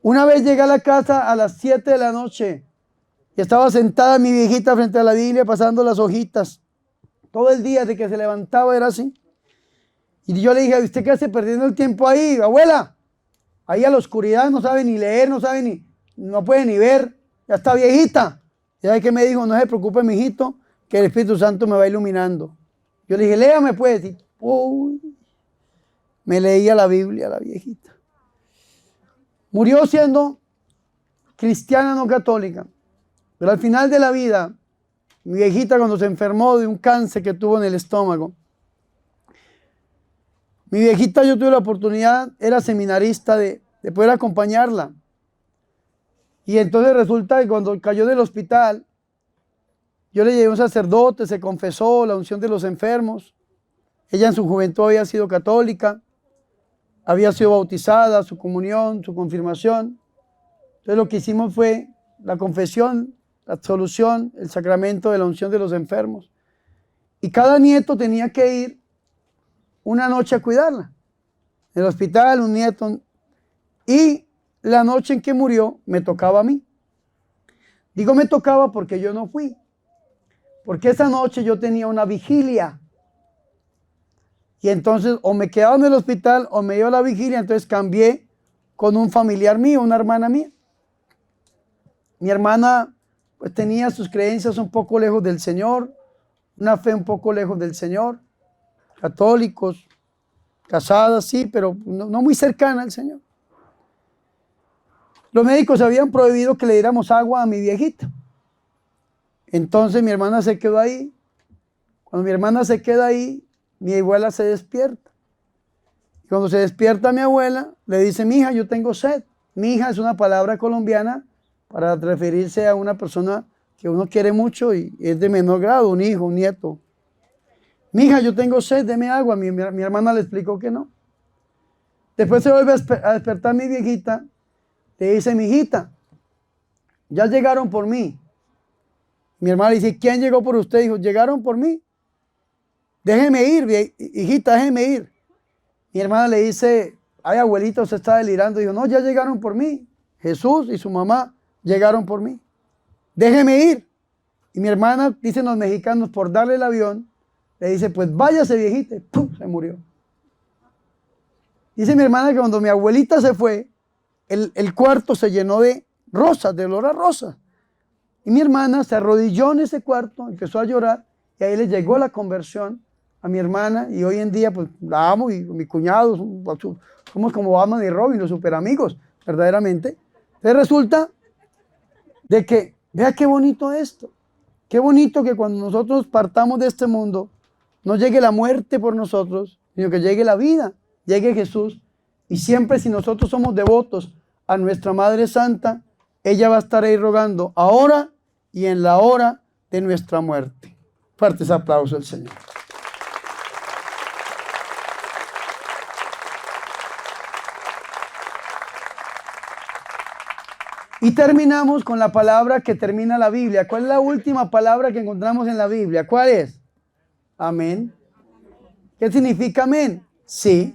Una vez llegué a la casa a las 7 de la noche y estaba sentada mi viejita frente a la Biblia pasando las hojitas. Todo el día de que se levantaba era así. Y yo le dije, ¿usted qué hace perdiendo el tiempo ahí, abuela? Ahí a la oscuridad no sabe ni leer, no puede ni ver. Ya está viejita. ¿Y sabe qué me dijo? No se preocupe, mijito, que el Espíritu Santo me va iluminando. Yo le dije, léame pues. Y, uy, me leía la Biblia la viejita. Murió siendo cristiana, no católica. Pero al final de la vida, mi viejita cuando se enfermó de un cáncer que tuvo en el estómago, mi viejita, yo tuve la oportunidad, era seminarista de poder acompañarla. Y entonces resulta que cuando cayó del hospital, yo le llevé a un sacerdote, se confesó la unción de los enfermos. Ella en su juventud había sido católica, había sido bautizada, su comunión, su confirmación. Entonces lo que hicimos fue la confesión, la absolución, el sacramento de la unción de los enfermos. Y cada nieto tenía que ir una noche a cuidarla. En el hospital, un nieto. Y la noche en que murió, me tocaba a mí. Digo me tocaba porque yo no fui. Porque esa noche yo tenía una vigilia. Y entonces o me quedaba en el hospital o me iba a la vigilia. Entonces cambié con un familiar mío, una hermana mía. Mi hermana pues tenía sus creencias un poco lejos del Señor. Una fe un poco lejos del Señor. Católicos, casadas, sí, pero no muy cercana al Señor. Los médicos habían prohibido que le diéramos agua a mi viejita. Entonces mi hermana se quedó ahí. Cuando mi hermana se queda ahí, mi abuela se despierta. Y cuando se despierta mi abuela, le dice, mija, yo tengo sed. Mija es una palabra colombiana para referirse a una persona que uno quiere mucho y es de menor grado, un hijo, un nieto. Mija, yo tengo sed, deme agua. Mi hermana le explicó que no. Después se vuelve a despertar mi viejita. Le dice, mijita, ya llegaron por mí. Mi hermana le dice, ¿quién llegó por usted? Dijo, llegaron por mí. Déjeme ir, hijita, déjeme ir. Mi hermana le dice, ay, abuelita, usted está delirando. Dijo, no, ya llegaron por mí. Jesús y su mamá llegaron por mí. Déjeme ir. Y mi hermana, dicen los mexicanos, por darle el avión, le dice, pues váyase, viejita. Y ¡pum! Se murió. Dice mi hermana que cuando mi abuelita se fue, el cuarto se llenó de rosas, de olor a rosas. Y mi hermana se arrodilló en ese cuarto, empezó a llorar, y ahí le llegó la conversión a mi hermana, y hoy en día pues la amo, y mi cuñado, somos como Batman y Robin, los super amigos, verdaderamente. Entonces resulta de que, vea qué bonito esto, qué bonito que cuando nosotros partamos de este mundo, no llegue la muerte por nosotros, sino que llegue la vida, llegue Jesús, y siempre si nosotros somos devotos a nuestra Madre Santa, ella va a estar ahí rogando ahora y en la hora de nuestra muerte. Fuertes aplausos al Señor. Y terminamos con la palabra que termina la Biblia. ¿Cuál es la última palabra que encontramos en la Biblia? ¿Cuál es? Amén. ¿Qué significa amén? Sí.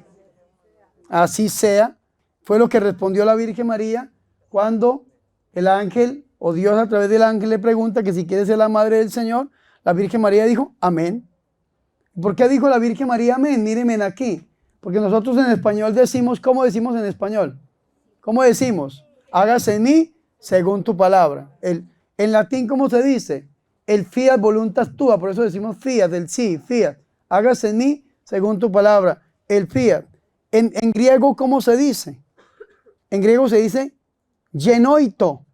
Así sea. Fue lo que respondió la Virgen María cuando el ángel o Dios a través del ángel le pregunta que si quiere ser la madre del Señor. La Virgen María dijo amén. ¿Por qué dijo la Virgen María amén? Mírenme aquí. Porque nosotros en español decimos, ¿cómo decimos en español? ¿Cómo decimos? Hágase en mí según tu palabra. En latín, ¿cómo se dice? El fiat voluntas tua, por eso decimos fiat, el sí, fiat. Hágase en mí según tu palabra, el fiat. En griego, ¿cómo se dice? En griego se dice genoito,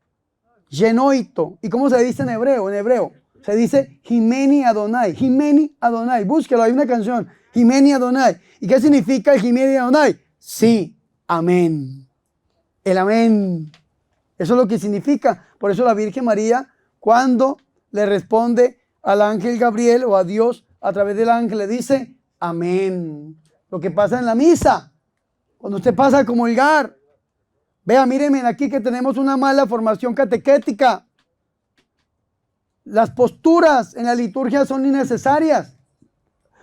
genoito. ¿Y cómo se dice en hebreo? En hebreo se dice Himeni Adonai, Himeni Adonai. Búsquelo, hay una canción, Himeni Adonai. ¿Y qué significa el Himeni Adonai? Sí, amén. El amén. Eso es lo que significa. Por eso la Virgen María, cuando le responde al ángel Gabriel o a Dios a través del ángel, le dice amén. Lo que pasa en la misa, cuando usted pasa a comulgar. Vea, mírenme aquí que tenemos una mala formación catequética. Las posturas en la liturgia son innecesarias.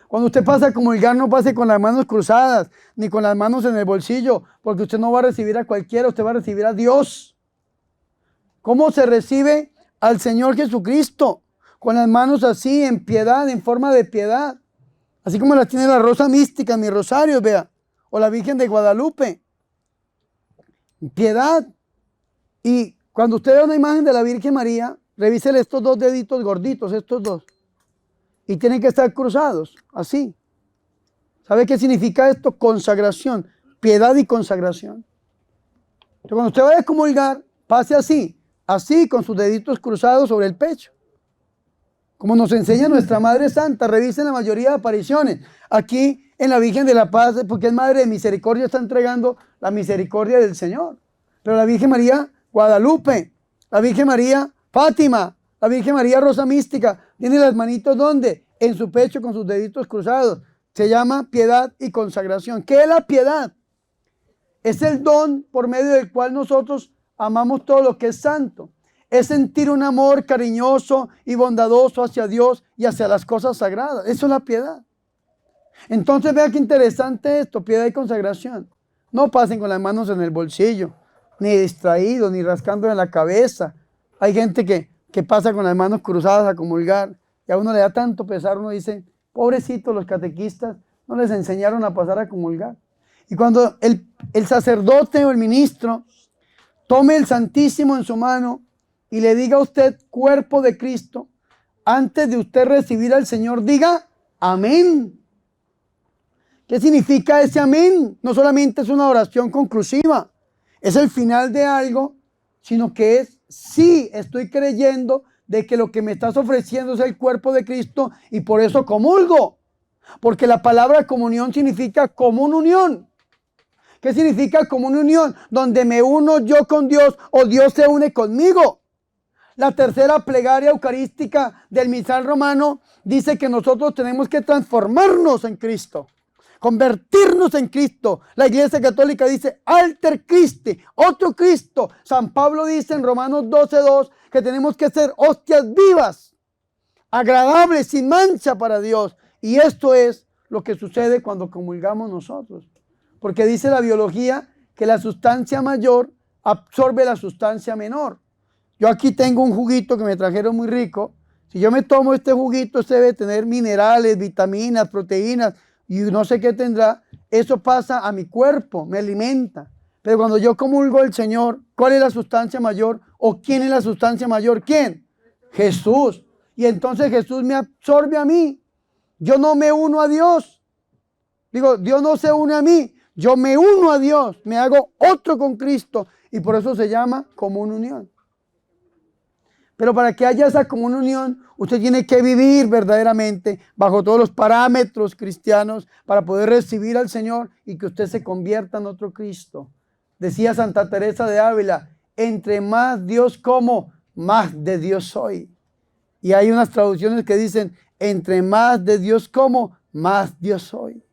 Cuando usted pasa a comulgar, no pase con las manos cruzadas, ni con las manos en el bolsillo, porque usted no va a recibir a cualquiera, usted va a recibir a Dios. ¿Cómo se recibe al Señor Jesucristo? Con las manos así, en piedad, en forma de piedad. Así como las tiene la rosa mística en mis rosarios, vea. O la Virgen de Guadalupe. Piedad. Y cuando usted ve una imagen de la Virgen María, revísele estos dos deditos gorditos, estos dos. Y tienen que estar cruzados, así. ¿Sabe qué significa esto? Consagración, piedad y consagración. Entonces, cuando usted vaya a comulgar, pase así, así con sus deditos cruzados sobre el pecho. Como nos enseña nuestra Madre Santa, revisen la mayoría de apariciones. Aquí en la Virgen de la Paz, porque es Madre de Misericordia, está entregando la misericordia del Señor. Pero la Virgen María Guadalupe, la Virgen María Fátima, la Virgen María Rosa Mística, tiene las manitos ¿dónde? En su pecho con sus deditos cruzados. Se llama piedad y consagración. ¿Qué es la piedad? Es el don por medio del cual nosotros amamos todo lo que es santo. Es sentir un amor cariñoso y bondadoso hacia Dios y hacia las cosas sagradas. Eso es la piedad. Entonces vea qué interesante esto, piedad y consagración. No pasen con las manos en el bolsillo, ni distraídos, ni rascando en la cabeza. Hay gente que pasa con las manos cruzadas a comulgar y a uno le da tanto pesar, uno dice, pobrecitos los catequistas, no les enseñaron a pasar a comulgar. Y cuando el sacerdote o el ministro tome el Santísimo en su mano y le diga a usted, cuerpo de Cristo, antes de usted recibir al Señor, diga, amén. ¿Qué significa ese amén? No solamente es una oración conclusiva, es el final de algo, sino que es, sí, estoy creyendo de que lo que me estás ofreciendo es el cuerpo de Cristo y por eso comulgo. Porque la palabra comunión significa común unión. ¿Qué significa común unión? Donde me uno yo con Dios o Dios se une conmigo. La tercera plegaria eucarística del misal romano dice que nosotros tenemos que transformarnos en Cristo, convertirnos en Cristo. La Iglesia Católica dice alter Christi, otro Cristo. San Pablo dice en Romanos 12:2 que tenemos que ser hostias vivas, agradables, sin mancha para Dios. Y esto es lo que sucede cuando comulgamos nosotros. Porque dice la biología que la sustancia mayor absorbe la sustancia menor. Yo aquí tengo un juguito que me trajeron muy rico. Si yo me tomo este juguito, se debe tener minerales, vitaminas, proteínas y no sé qué tendrá. Eso pasa a mi cuerpo, me alimenta. Pero cuando yo comulgo el Señor, ¿cuál es la sustancia mayor? ¿O quién es la sustancia mayor? ¿Quién? Jesús. Y entonces Jesús me absorbe a mí. Yo no me uno a Dios. Digo, Dios no se une a mí. Yo me uno a Dios. Me hago otro con Cristo. Y por eso se llama común unión. Pero para que haya esa común unión, usted tiene que vivir verdaderamente bajo todos los parámetros cristianos para poder recibir al Señor y que usted se convierta en otro Cristo. Decía Santa Teresa de Ávila, entre más Dios como, más de Dios soy. Y hay unas traducciones que dicen, entre más de Dios como, más Dios soy.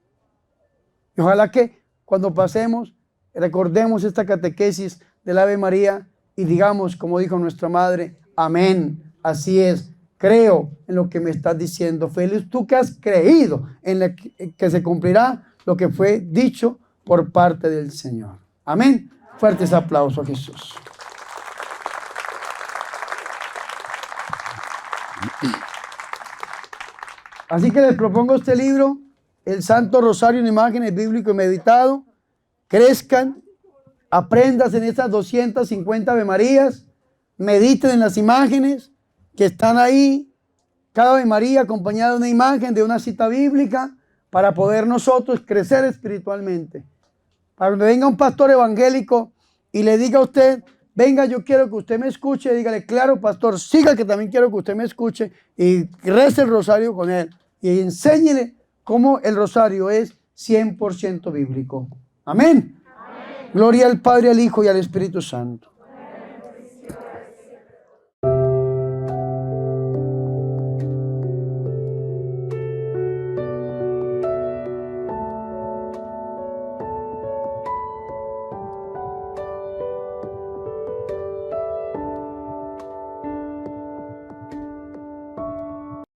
Y ojalá que cuando pasemos, recordemos esta catequesis del Ave María y digamos, como dijo nuestra madre, amén, así es, creo en lo que me estás diciendo. Feliz tú que has creído en que se cumplirá lo que fue dicho por parte del Señor. Amén. Fuertes aplausos a Jesús. Así que les propongo este libro, El Santo Rosario en Imágenes Bíblico y Meditado. Crezcan, aprendas en esas 250 Ave Marías. Mediten en las imágenes que están ahí. Cada Ave María acompañada de una imagen, de una cita bíblica, para poder nosotros crecer espiritualmente. Para cuando venga un pastor evangélico y le diga a usted, venga, yo quiero que usted me escuche, dígale, claro, pastor, siga que también quiero que usted me escuche y rece el rosario con él. Y enséñele cómo el rosario es 100% bíblico. Amén. Amén. Gloria al Padre, al Hijo y al Espíritu Santo.